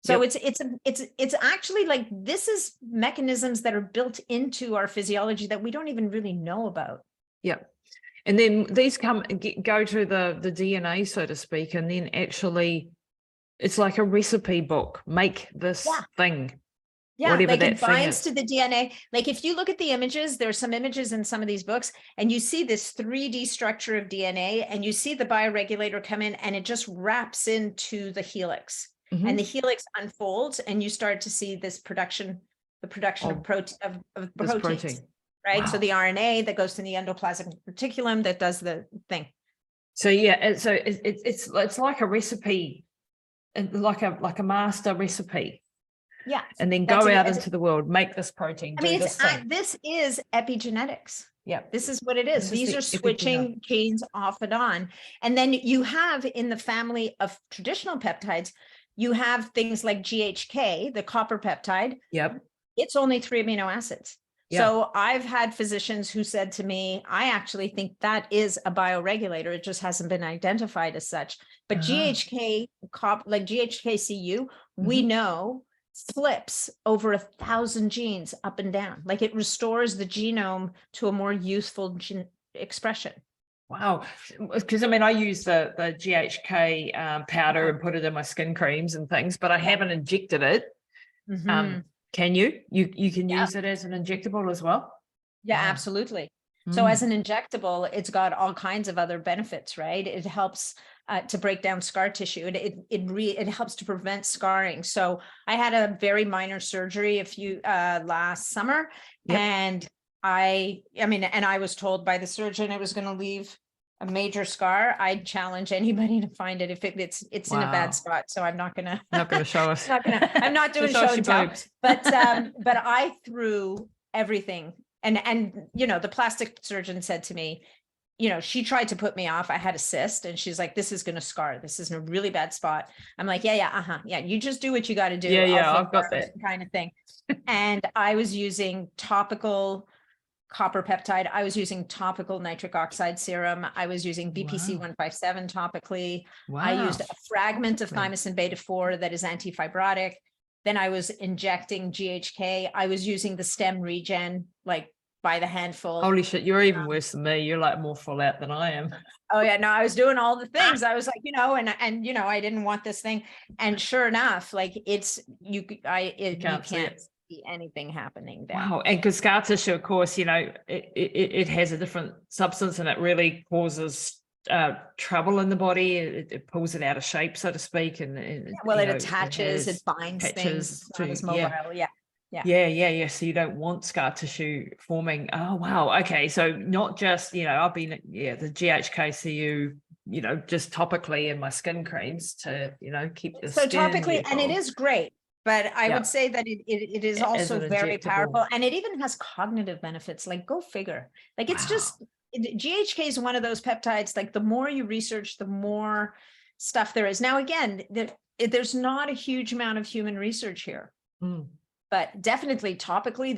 So it's actually like, this is mechanisms that are built into our physiology that we don't even really know about. Yeah. And then these go to the DNA, so to speak, and then actually it's like a recipe book. Make this thing. Yeah, whatever like that it thing binds is. to the DNA. Like if you look at the images, there's some images in some of these books, and you see this 3D structure of DNA, and you see the bioregulator come in, and it just wraps into the helix. And the helix unfolds, and you start to see this production, the production of proteins, protein. right? Wow. So the RNA that goes to the endoplasmic reticulum that does the thing. So yeah, so it's like a recipe, like a master recipe. Yeah. And then go out into the world, make this protein. I mean, this is epigenetics. Yeah. This is what it is. These are switching genes off and on. And then you have in the family of traditional peptides, you have things like GHK, the copper peptide. Yep. It's only 3 amino acids. Yeah. So I've had physicians who said to me, I actually think that is a bioregulator. It just hasn't been identified as such. But GHK, like GHK-Cu, we know flips over 1,000 genes up and down. Like it restores the genome to a more youthful expression. Wow. Because I mean, I use the GHK powder and put it in my skin creams and things, but I haven't injected it. Can you? You can use it as an injectable as well? Yeah, absolutely. So as an injectable, it's got all kinds of other benefits, right? It helps to break down scar tissue. It helps to prevent scarring. So I had a very minor surgery last summer, and I was told by the surgeon it was going to leave a major scar. I'd challenge anybody to find it if it's in a bad spot. So I'm not gonna show us. I'm not doing show and tell. But I threw everything. And the plastic surgeon said to me, she tried to put me off. I had a cyst, and she's like, this is going to scar. This is in a really bad spot. I'm like, yeah. You just do what you got to do. I've got that kind of thing. And I was using topical copper peptide. I was using topical nitric oxide serum. I was using BPC 157 topically. I used a fragment of thymosin beta-4 that is antifibrotic. Then I was injecting GHK. I was using the STEMREGEN, like by the handful. Holy shit, you're even worse than me. You're like more full out than I am. Oh yeah, no, I was doing all the things. I was like, I didn't want this thing. And sure enough, like you can't see anything happening there. Wow. And because scar tissue, of course, it has a different substance, and it really causes trouble in the body. It pulls it out of shape, so to speak, and it attaches, it binds things. It's not as mobile. Yeah. So you don't want scar tissue forming. Oh wow. Okay. So not just I've been the GHK-Cu just topically in my skin creams to keep the skin topically beautiful. And it is great. But I would say that it is also very powerful, and it even has cognitive benefits. Like, go figure. Like, it's just GHK is one of those peptides. Like, the more you research, the more stuff there is. Now, again, there's not a huge amount of human research here, but definitely topically,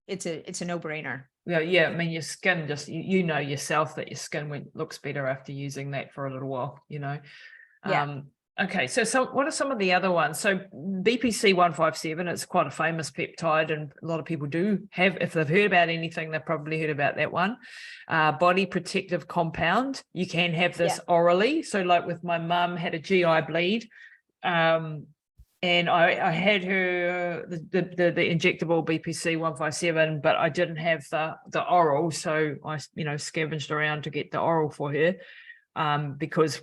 it's a no-brainer. Yeah. I mean, your skin just yourself that your skin looks better after using that for a little while. Okay, so what are some of the other ones? So BPC 157, it's quite a famous peptide, and a lot of people do have, if they've heard about anything, they've probably heard about that one. Body protective compound, you can have this orally. So like with my mum, had a GI bleed, and I had her the injectable BPC 157, but I didn't have the oral, so I scavenged around to get the oral for her, because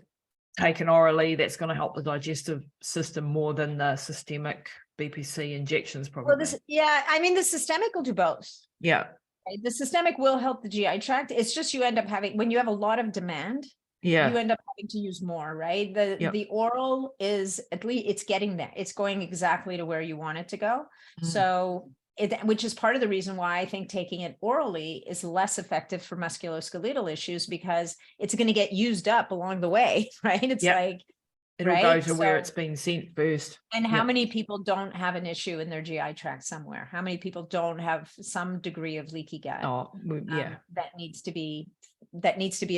taken orally, that's going to help the digestive system more than the systemic BPC injections, probably. Well, the systemic will do both. Yeah. Right? The systemic will help the GI tract. It's just you end up having, when you have a lot of demand, you end up having to use more, right? The oral is, at least it's getting there. It's going exactly to where you want it to go. So which is part of the reason why I think taking it orally is less effective for musculoskeletal issues, because it's going to get used up along the way, right? It's like, it'll go to where it's being sent first. And how many people don't have an issue in their GI tract somewhere? How many people don't have some degree of leaky gut? Oh, that needs to be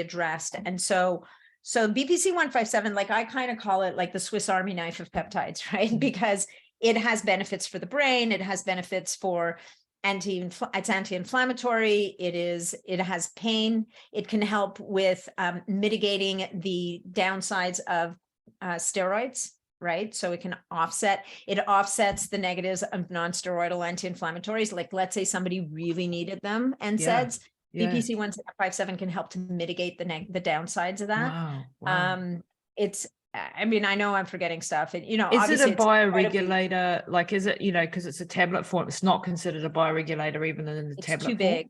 addressed. And so So BPC-157, like I kind of call it like the Swiss Army knife of peptides, right? Because it has benefits for the brain. It has benefits for it's anti-inflammatory. It has pain. It can help with mitigating the downsides of steroids, right? So it offsets the negatives of non-steroidal anti-inflammatories. Like let's say somebody really needed them, NSAIDs. BPC-157 can help to mitigate the downsides of that. Wow. I mean, I know I'm forgetting stuff, and is it a bioregulator? Like, is it, because it's a tablet form, it's not considered a bioregulator even in the tablet form? It's too big.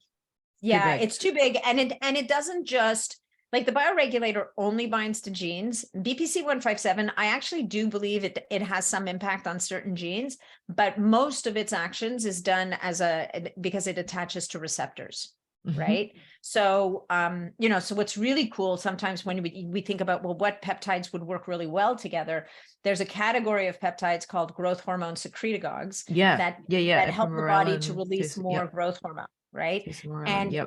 Yeah, it's too big, and it doesn't just, like, the bioregulator only binds to genes. BPC-157, I actually do believe it has some impact on certain genes, but most of its actions is done because it attaches to receptors. Right. So, so what's really cool sometimes when we think about, well, what peptides would work really well together, there's a category of peptides called growth hormone secretagogues that help the body to release more growth hormone. Right. And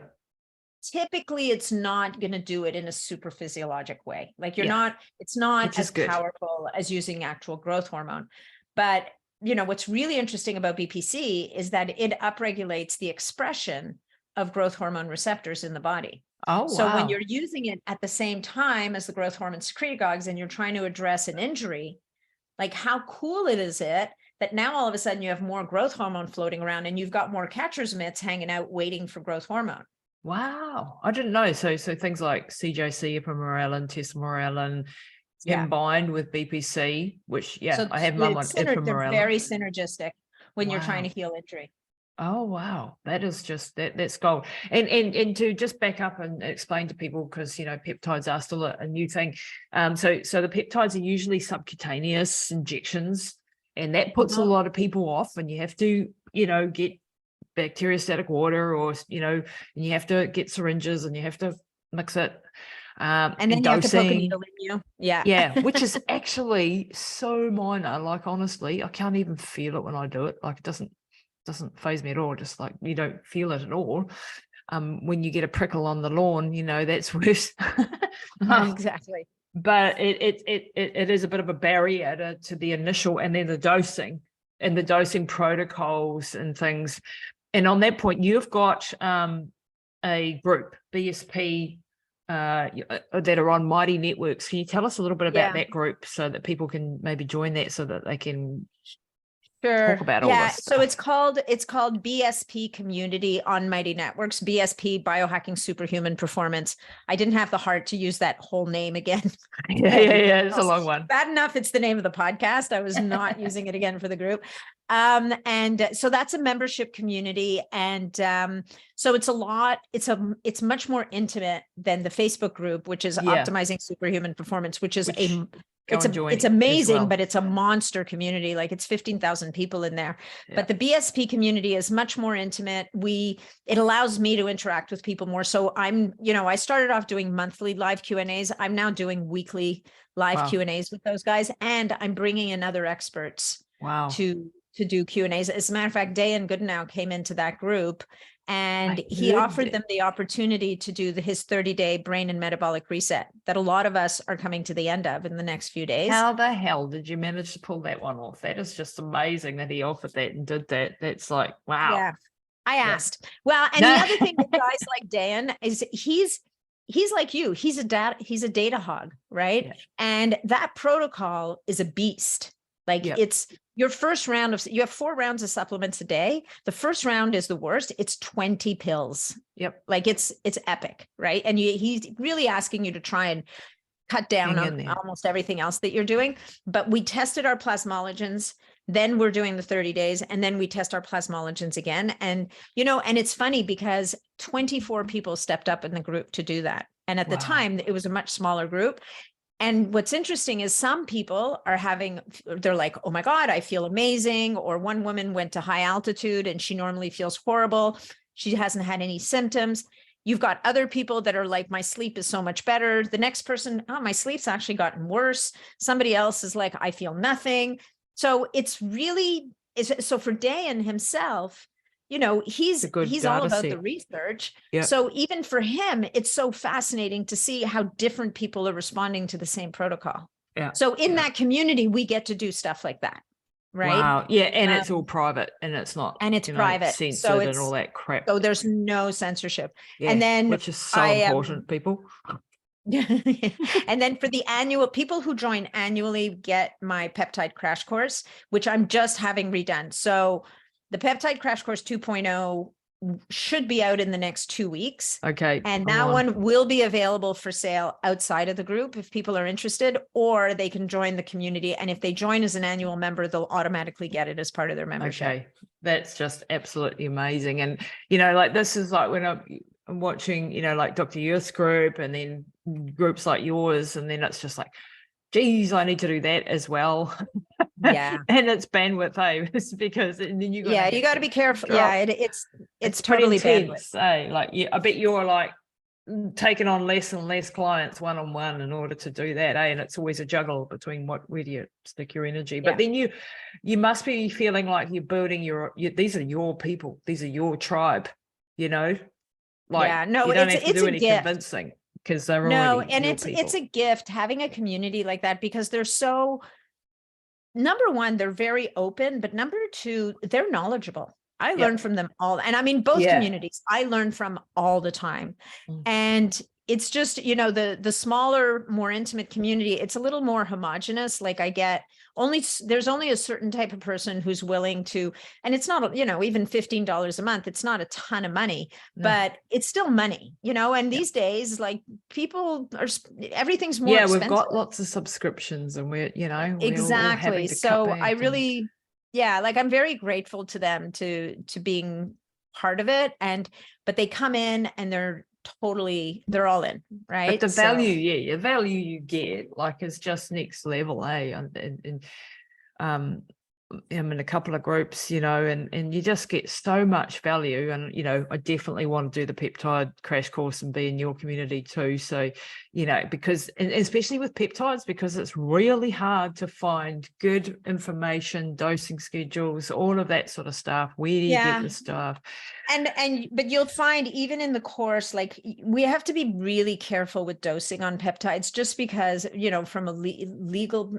typically it's not going to do it in a super physiologic way. Like it's not as powerful as using actual growth hormone. But, what's really interesting about BPC is that it upregulates the expression of growth hormone receptors in the body. So when you're using it at the same time as the growth hormone secretagogues and you're trying to address an injury, like how cool is it that now all of a sudden you have more growth hormone floating around and you've got more catcher's mitts hanging out waiting for growth hormone. Wow. I didn't know. So things like CJC, ipamorelin, tesamorelin combined with BPC, which I have mum on ipamorelin. They're very synergistic when you're trying to heal injury. Oh, wow. That is just that's gold. And to just back up and explain to people, because, peptides are still a new thing. So the peptides are usually subcutaneous injections, and that puts a lot of people off, and you have to, get bacteriostatic water or, and you have to get syringes and you have to mix it. And then you have to poke a needle in you. Yeah, which is actually so minor. Like, honestly, I can't even feel it when I do it. Like, it doesn't faze me at all. Just like you don't feel it at all. When you get a prickle on the lawn, that's worse. Exactly. But it is a bit of a barrier to the initial, and then the dosing and the dosing protocols and things. And on that point, you've got a group, BSP, that are on Mighty Networks. Can you tell us a little bit about that group so that people can maybe join that so that they can talk about all this stuff? So it's called BSP Community on Mighty Networks, BSP Biohacking Superhuman Performance. I didn't have the heart to use that whole name again. It's a long one. Bad enough it's the name of the podcast. I was not using it again for the group. And so that's a membership community. And so it's much more intimate than the Facebook group, which is Optimizing Superhuman Performance, which is it's amazing, but it's a monster community. Like, it's 15,000 people in there. But the BSP community is much more intimate. It allows me to interact with people more. So I started off doing monthly live Q&As. I'm now doing live Q&As with those guys, and I'm bringing in other experts to do Q&As. As a matter of fact, Dan Goodenow came into that group, and he offered them the opportunity to do his 30-day brain and metabolic reset that a lot of us are coming to the end of in the next few days. How the hell did you manage to pull that one off? That is just amazing that he offered that and did that. That's like, wow. Yeah, I asked. Well, and the other thing with guys like Dan is he's like you. He's a data hog, right? Yeah. And that protocol is a beast. Like, it's your first round you have 4 rounds of supplements a day. The first round is the worst. It's 20 pills. Yep. Like, it's epic, right? And he's really asking you to try and cut down on almost everything else that you're doing. But we tested our plasmalogens, then we're doing the 30 days, and then we test our plasmalogens again. And, and it's funny because 24 people stepped up in the group to do that. And at the time, it was a much smaller group. And what's interesting is some people they're like, oh my God, I feel amazing. Or one woman went to high altitude and she normally feels horrible. She hasn't had any symptoms. You've got other people that are like, my sleep is so much better. The next person, oh, my sleep's actually gotten worse. Somebody else is like, I feel nothing. So so for Dan himself, he's a good all data about set. the research. Yep. So even for him, it's so fascinating to see how different people are responding to the same protocol. Yeah. So in that community, we get to do stuff like that. Right. Wow. Yeah. And it's all private, and it's not, and it's private. censored So and all that crap. So there's no censorship. Yeah, and then which is so important, people. And then for the annual, people who join annually get my peptide crash course, which I'm just having redone. So the peptide crash course 2.0 should be out in the next 2 weeks. Okay. And that one will be available for sale outside of the group if people are interested, or they can join the community. And if they join as an annual member, they'll automatically get it as part of their membership. Okay. That's just absolutely amazing. And, like, this is like when I'm watching, like Dr. Youth's group, and then groups like yours, and then it's just like, geez, I need to do that as well. Yeah. And it's bandwidth, It's because, and then you got to be careful. Drop. Yeah, it's totally intense, Like, I bet you're like taking on less and less clients one-on-one in order to do that, And it's always a juggle between where do you stick your energy. But then you must be feeling like you're building these are your people, these are your tribe, Like, no, you don't have to it's do a any gift. convincing, because they're already and your it's people. a gift having a community like that, because they're so, number one, they're very open, but number two, they're knowledgeable. I learn from them all. And I mean, both communities I learn from all the time. And it's just, the smaller, more intimate community, it's a little more homogenous. Like there's only a certain type of person who's willing to, and it's not, even $15 a month, it's not a ton of money, but it's still money, and these days, like, people are, everything's more expensive. We've got lots of subscriptions, and we're, exactly. So I really, like, I'm very grateful to them to being part of it. But they come in and they're all in, right? But the value, the value you get, like, is just next level, And I'm in a couple of groups, and you just get so much value. And, I definitely want to do the peptide crash course and be in your community too. So, because, and especially with peptides, because it's really hard to find good information, dosing schedules, all of that sort of stuff. Where do you get the stuff? But you'll find even in the course, like, we have to be really careful with dosing on peptides, just because, from a legal,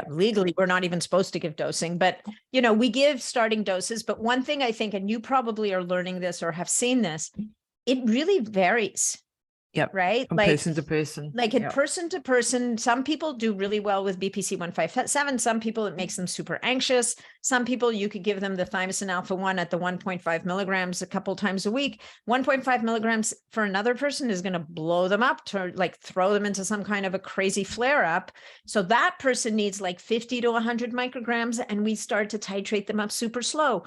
legally, we're not even supposed to give dosing, but, we give starting doses. But one thing I think, and you probably are learning this or have seen this, it really varies. Yep. Right. From person to person. Like, person to person, some people do really well with BPC 157. Some people, it makes them super anxious. Some people, you could give them the thymosin alpha 1 at the 1.5 milligrams a couple times a week. 1.5 milligrams for another person is going to blow them up, to like throw them into some kind of a crazy flare up. So that person needs like 50 to 100 micrograms, and we start to titrate them up super slow.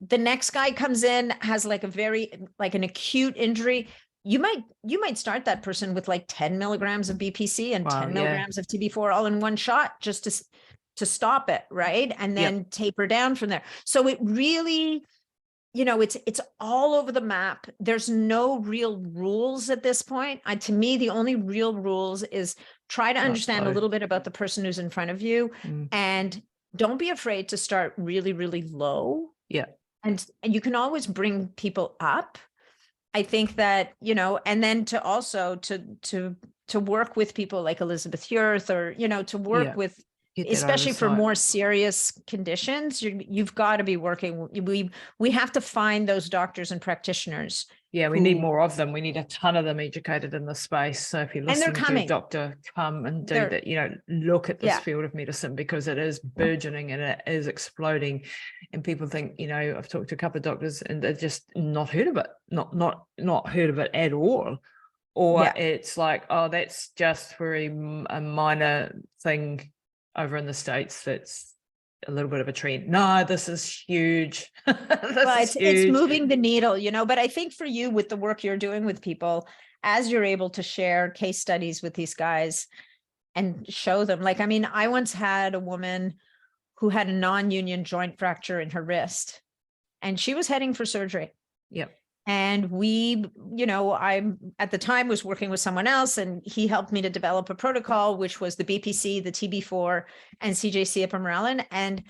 The next guy comes in, has like an acute injury. You might start that person with like 10 milligrams of BPC and 10 milligrams of TB4 all in one shot, just to stop it, right? And then taper down from there. So it really, it's all over the map. There's no real rules at this point. To me, the only real rules is try to understand a little bit about the person who's in front of you, and don't be afraid to start really, really low. Yeah. And you can always bring people up. I think that, and then to also to work with people like Elizabeth Yurth, or, to work with, especially for more serious conditions, you've got to be working. We have to find those doctors and practitioners. Yeah, we need more of them. We need a ton of them educated in the space. So if you're listening to a doctor, come and do that, look at this field of medicine, because it is burgeoning and it is exploding. And people think, I've talked to a couple of doctors and they're just not heard of it, not heard of it at all. Or it's like, oh, that's just for a minor thing over in the States. That's a little bit of a trend. No, this is huge. It's moving the needle, but I think for you, with the work you're doing with people, as you're able to share case studies with these guys and show them, like, I once had a woman who had a non-union joint fracture in her wrist, and she was heading for surgery. Yep. And we, I at the time was working with someone else, and he helped me to develop a protocol, which was the BPC, the TB4, and CJC ipamorelin. And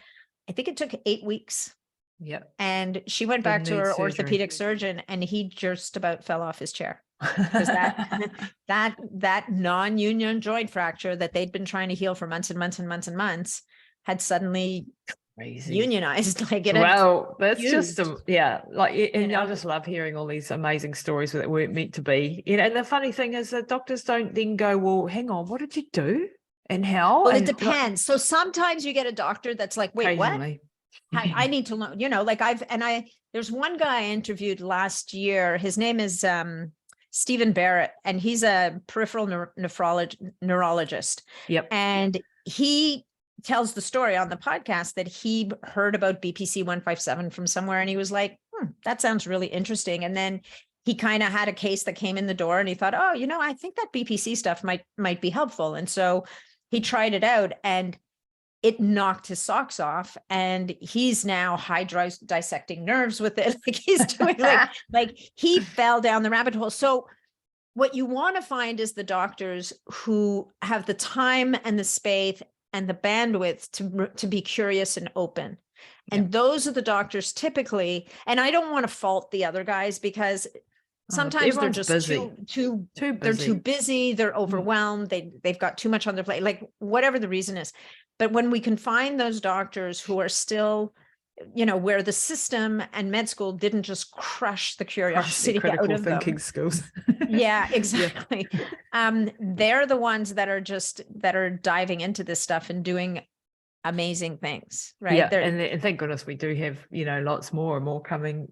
I think it took 8 weeks Yep. And she went Didn't back to need her surgery. orthopedic surgeon, and he just about fell off his chair. Because that non-union joint fracture that they'd been trying to heal for months and months and months and months had suddenly Crazy. unionized. Like it Well, that's fused, just and I just love hearing all these amazing stories that weren't meant to be. And the funny thing is that doctors don't then go, well, hang on, what did you do and how? Well, and it depends. So sometimes you get a doctor that's like, wait, what? I need to learn, like there's one guy I interviewed last year. His name is Stephen Barrett, and he's a peripheral neurologist. Yep. And he tells the story on the podcast that he heard about BPC 157 from somewhere, and he was like, that sounds really interesting. And then he kind of had a case that came in the door, and he thought, oh, I think that BPC stuff might be helpful. And so he tried it out, and it knocked his socks off, and he's now dissecting nerves with it. Like he's doing like he fell down the rabbit hole. So what you want to find is the doctors who have the time and the space and the bandwidth to be curious and open. And those are the doctors typically, and I don't want to fault the other guys, because sometimes they're just busy. too busy. They're too busy. They're overwhelmed. They've got too much on their plate, like whatever the reason is. But when we can find those doctors who are still, where the system and med school didn't just crush the curiosity out of thinking them. skills. Yeah, exactly. They're the ones that are diving into this stuff and doing amazing things, right? Yeah, and thank goodness we do have, lots more and more coming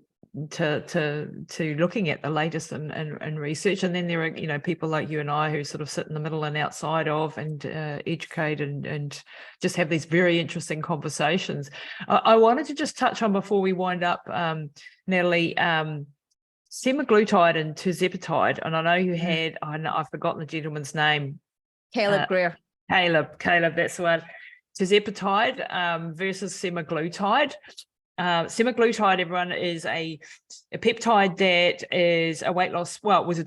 to looking at the latest and research. And then there are people like you and I who sort of sit in the middle and outside of and educate and just have these very interesting conversations. I wanted to just touch on, before we wind up, Nathalie, semaglutide and tirzepatide, and I know you had, I've forgotten the gentleman's name. Caleb Greer. Caleb, that's the one. Tirzepatide versus semaglutide. Semaglutide, everyone, is a peptide that is a weight loss. Well, it was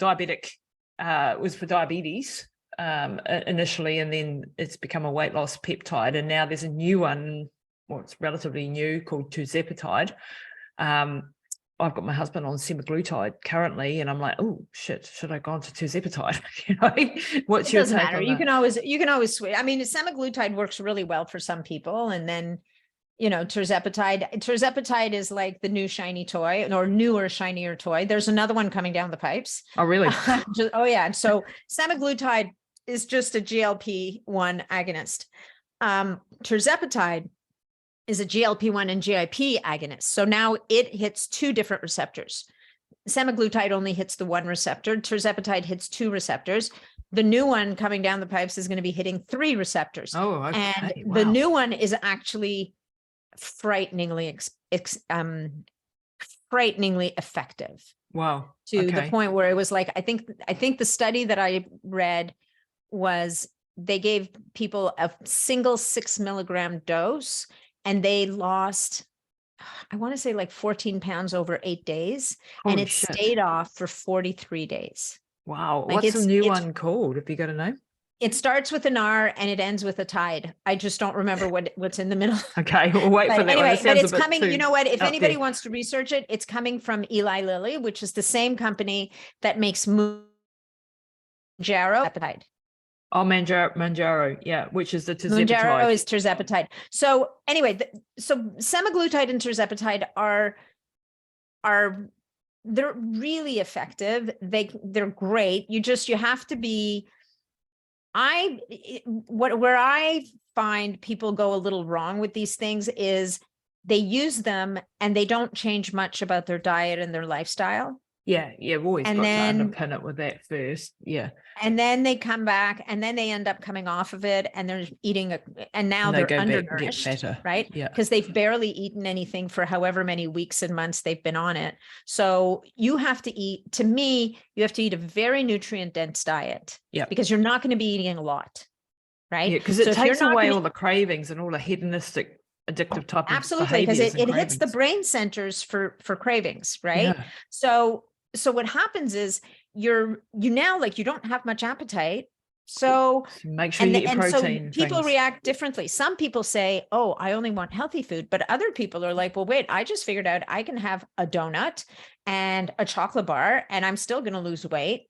was for diabetes initially, and then it's become a weight loss peptide. And now there's a new one, it's relatively new, called Tirzepatide. I've got my husband on semaglutide currently, and I'm like, oh shit, should I go on to Tirzepatide? What's your take on that? You can always switch. I mean, semaglutide works really well for some people, and then Tirzepatide is like the new shiny toy, or newer, shinier toy. There's another one coming down the pipes. Oh, really? Oh, yeah. So semaglutide is just a GLP-1 agonist. Tirzepatide is a GLP-1 and GIP agonist. So now it hits two different receptors. Semaglutide only hits the one receptor. Tirzepatide hits two receptors. The new one coming down the pipes is going to be hitting three receptors. Oh, okay. And wow. The new one is actually frighteningly effective. Wow. To the point where it was like, I think the study that I read was they gave people a single 6 milligram dose, and they lost, I want to say like 14 pounds over 8 days. Holy and it shit. Stayed off for 43 days. Wow. Like what's the new one called? Have you got a name? It starts with an R and it ends with a tide. I just don't remember what's in the middle. Okay, we'll wait for that. Anyway, but it's coming. You know what? If anybody wants to research it, it's coming from Eli Lilly, which is the same company that makes Manjaro Peptide. Oh, Manjaro, yeah, which is the Tirzepatide. Manjaro is Tirzepatide. So anyway, so semaglutide and Tirzepatide are they're really effective. They're great. You have to be. Where I find people go a little wrong with these things is they use them and they don't change much about their diet and their lifestyle. Yeah, we've always got to underpin it with that first. Yeah. And then they come back and then they end up coming off of it and they're eating and now they're undernourished, right? Yeah. Because they've barely eaten anything for however many weeks and months they've been on it. So you have to eat, to me, you have to eat a very nutrient dense diet. Yeah. Because you're not going to be eating a lot, right? Yeah, because it takes away all the cravings and all the hedonistic addictive type absolutely, because it hits the brain centers for cravings, right? Yeah. So what happens is you now, like, you don't have much appetite. So make sure you get your protein. So people react differently. Some people say, oh, I only want healthy food. But other people are like, well, wait, I just figured out I can have a donut and a chocolate bar and I'm still going to lose weight.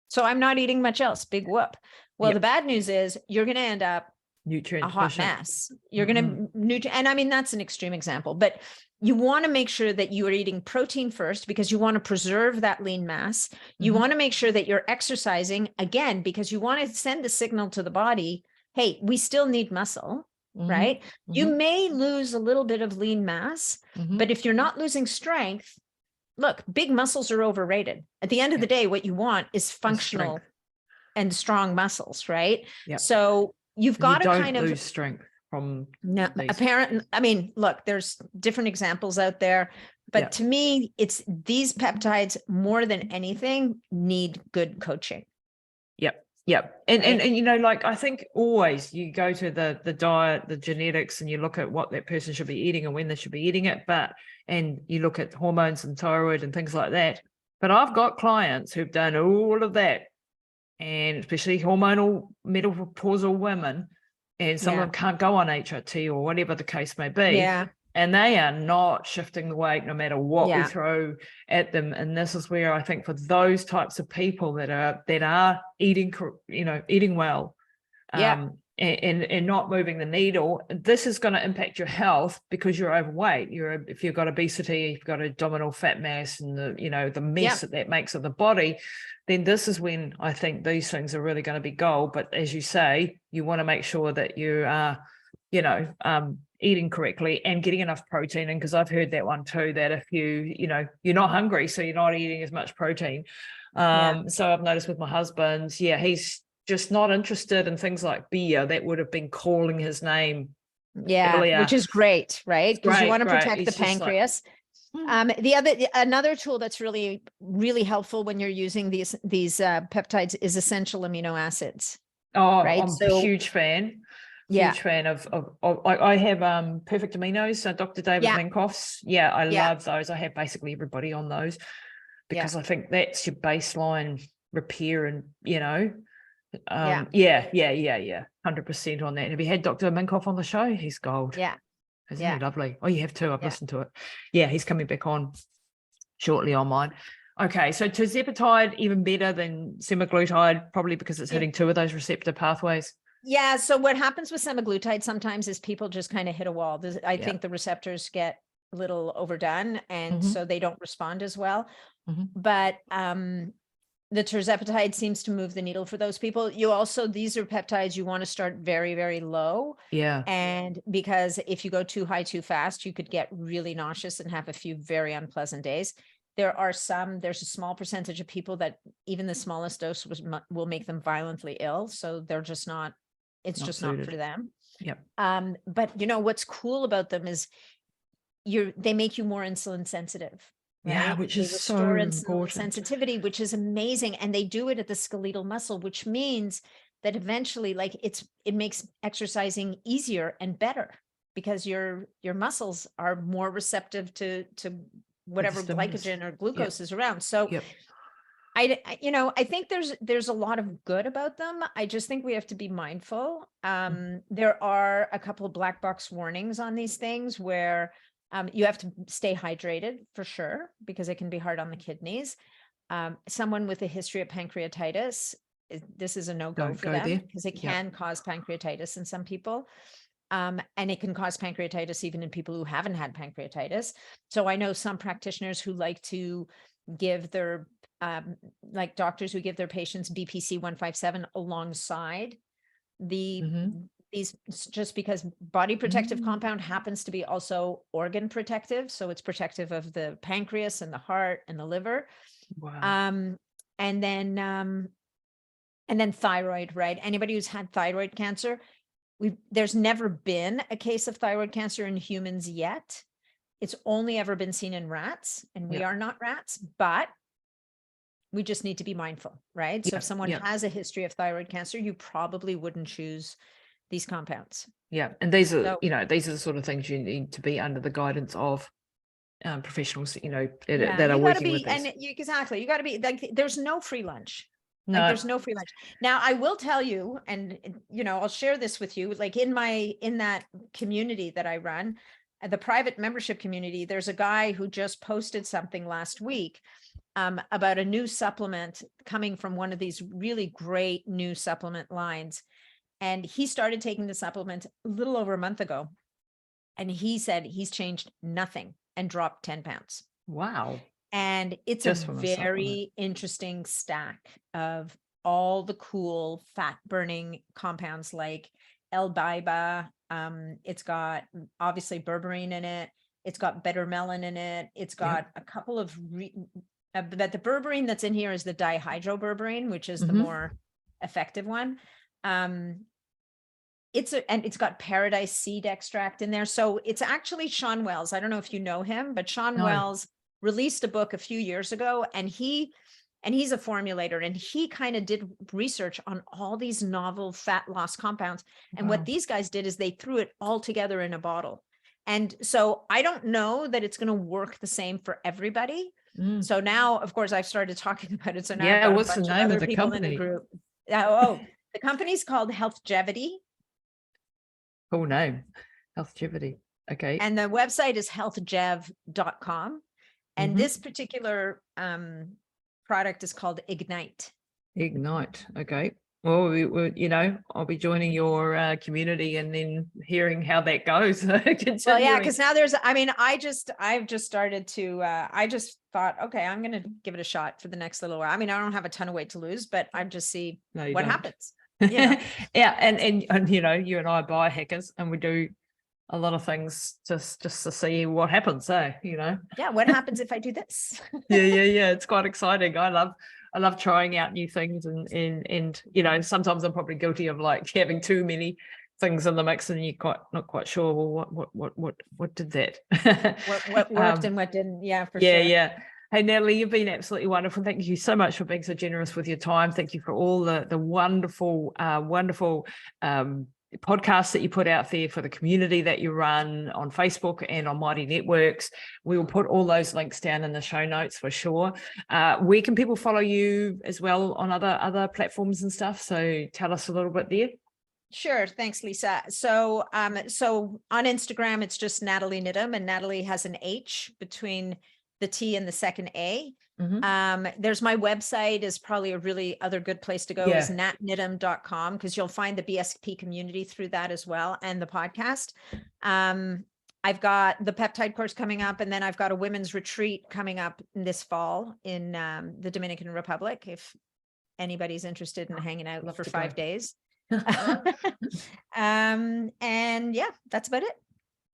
So I'm not eating much else. Big whoop. Well, the bad news is you're going to end up nutrient a hot deficient. mess. You're going to and I mean, that's an extreme example, but you want to make sure that you are eating protein first because you want to preserve that lean mass. You want to make sure that you're exercising again, because you want to send the signal to the body, hey, we still need muscle, right? You may lose a little bit of lean mass, but if you're not losing strength, look, big muscles are overrated. At the end of the day, what you want is functional and strong muscles, right? So you've got to kind of lose strength from I mean, look, there's different examples out there, but to me, it's these peptides more than anything need good coaching. And you know, like, I think always you go to the diet, the genetics, and you look at what that person should be eating and when they should be eating it, and you look at hormones and thyroid and things like that. But I've got clients who've done all of that, and especially hormonal menopausal women, and some of them can't go on HRT or whatever the case may be. And they are not shifting the weight no matter what we throw at them. And this is where I think for those types of people that are eating, you know, eating well, and not moving the needle, this is going to impact your health because you're overweight. If you've got obesity, you've got abdominal fat mass, and the mess that makes of the body, then this is when I think these things are really going to be gold. But as you say, you want to make sure that you are, eating correctly and getting enough protein in, because I've heard that one too, that if you're not hungry, so you're not eating as much protein. So I've noticed with my husband, he's just not interested in things like beer that would have been calling his name earlier. Which is great, right? Because you want to protect the pancreas. Another tool that's really, really helpful when you're using these peptides is essential amino acids. Right? I'm a huge fan. Huge fan of I have Perfect Aminos, Dr. David Minkoff's. I love those. I have basically everybody on those because I think that's your baseline repair, and 100% on that. Have you had Dr. Minkoff on the show? He's gold. Isn't he lovely? Oh, you have too. I've listened to it. He's coming back on shortly on mine. Okay, so Tirzepatide even better than Semaglutide, probably because it's hitting two of those receptor pathways. Yeah. So what happens with Semaglutide sometimes is people just kind of hit a wall. I think the receptors get a little overdone, and so they don't respond as well. But the Tirzepatide seems to move the needle for those people. These are peptides you want to start very, very low. And because if you go too high too fast, you could get really nauseous and have a few very unpleasant days. There's a small percentage of people that even the smallest dose will make them violently ill. So they're just not. It's just not for them. But what's cool about them is they make you more insulin sensitive. Right? Which is so important. Sensitivity, which is amazing. And they do it at the skeletal muscle, which means that eventually, it makes exercising easier and better because your muscles are more receptive to whatever glycogen or glucose is around. So I think there's a lot of good about them. I just think we have to be mindful. There are a couple of black box warnings on these things where you have to stay hydrated for sure, because it can be hard on the kidneys. Someone with a history of pancreatitis, this is a no-go for them because it can cause pancreatitis in some people. And it can cause pancreatitis even in people who haven't had pancreatitis. So I know some practitioners who like to give their doctors who give their patients BPC 157 alongside these, just because body protective compound happens to be also organ protective. So it's protective of the pancreas and the heart and the liver. And then thyroid, right? Anybody who's had thyroid cancer, there's never been a case of thyroid cancer in humans yet. It's only ever been seen in rats, and we are not rats, but we just need to be mindful, right? So if someone has a history of thyroid cancer, you probably wouldn't choose these compounds. And these are, these are the sort of things you need to be under the guidance of professionals, that are working with this. And exactly, you got to be there's no free lunch. Like No. there's no free lunch. Now I will tell you, and I'll share this with you, like in that community that I run, the private membership community, there's a guy who just posted something last week about a new supplement coming from one of these really great new supplement lines. And he started taking the supplement a little over a month ago. And he said he's changed nothing and dropped 10 pounds. Wow. And it's Just a from a supplement. very interesting stack of all the cool fat burning compounds like L-biba. It's got obviously berberine in it. It's got beta-melon in it. It's got a couple of but the berberine that's in here is the dihydroberberine, which is the more effective one. It's got paradise seed extract in there. So it's actually Sean Wells. I don't know if you know him, but Sean Wells released a book a few years ago, and he's a formulator, and he kind of did research on all these novel fat loss compounds. And what these guys did is they threw it all together in a bottle. And so I don't know that it's going to work the same for everybody. So now, of course, I've started talking about it. So now I've got what's a bunch the name of of other the people company? in the group. The company's called Healthgevity. Cool name. Healthgevity. Okay. And the website is healthgev.com. And this particular product is called Ignite. Ignite. Okay. Well, I'll be joining your community and then hearing how that goes. Well, yeah, because now I've just started to, I just thought, okay, I'm going to give it a shot for the next little while. I mean, I don't have a ton of weight to lose, but I'm just see what happens. Yeah. And you and I are biohackers, and we do a lot of things just to see what happens. Yeah. What happens if I do this? Yeah. It's quite exciting. I love trying out new things, and sometimes I'm probably guilty of like having too many things in the mix, and you're not quite sure. Well, what did that? what worked and what didn't? Yeah, for sure. Yeah. Hey, Nathalie, you've been absolutely wonderful. Thank you so much for being so generous with your time. Thank you for all the wonderful podcasts that you put out there, for the community that you run on Facebook and on Mighty Networks. We will put all those links down in the show notes for sure. Where can people follow you as well on other platforms and stuff? So tell us a little bit there. Sure. Thanks, Lisa. So on Instagram, it's just Nathalie Niddam, and Nathalie has an H between the T and the second A. There's my website is probably a really other good place to go is natniddam.com, because you'll find the BSP community through that as well, and the podcast. I've got the peptide course coming up, and then I've got a women's retreat coming up this fall in the Dominican Republic, if anybody's interested in hanging out for 5 days. And yeah, that's about it.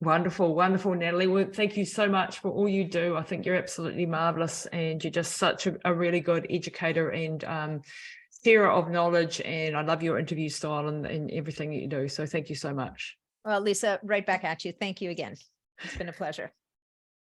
Wonderful, Nathalie. Well, thank you so much for all you do. I think you're absolutely marvelous, and you're just such a really good educator and sharer of knowledge. And I love your interview style and everything that you do. So thank you so much. Well, Lisa, right back at you. Thank you again. It's been a pleasure.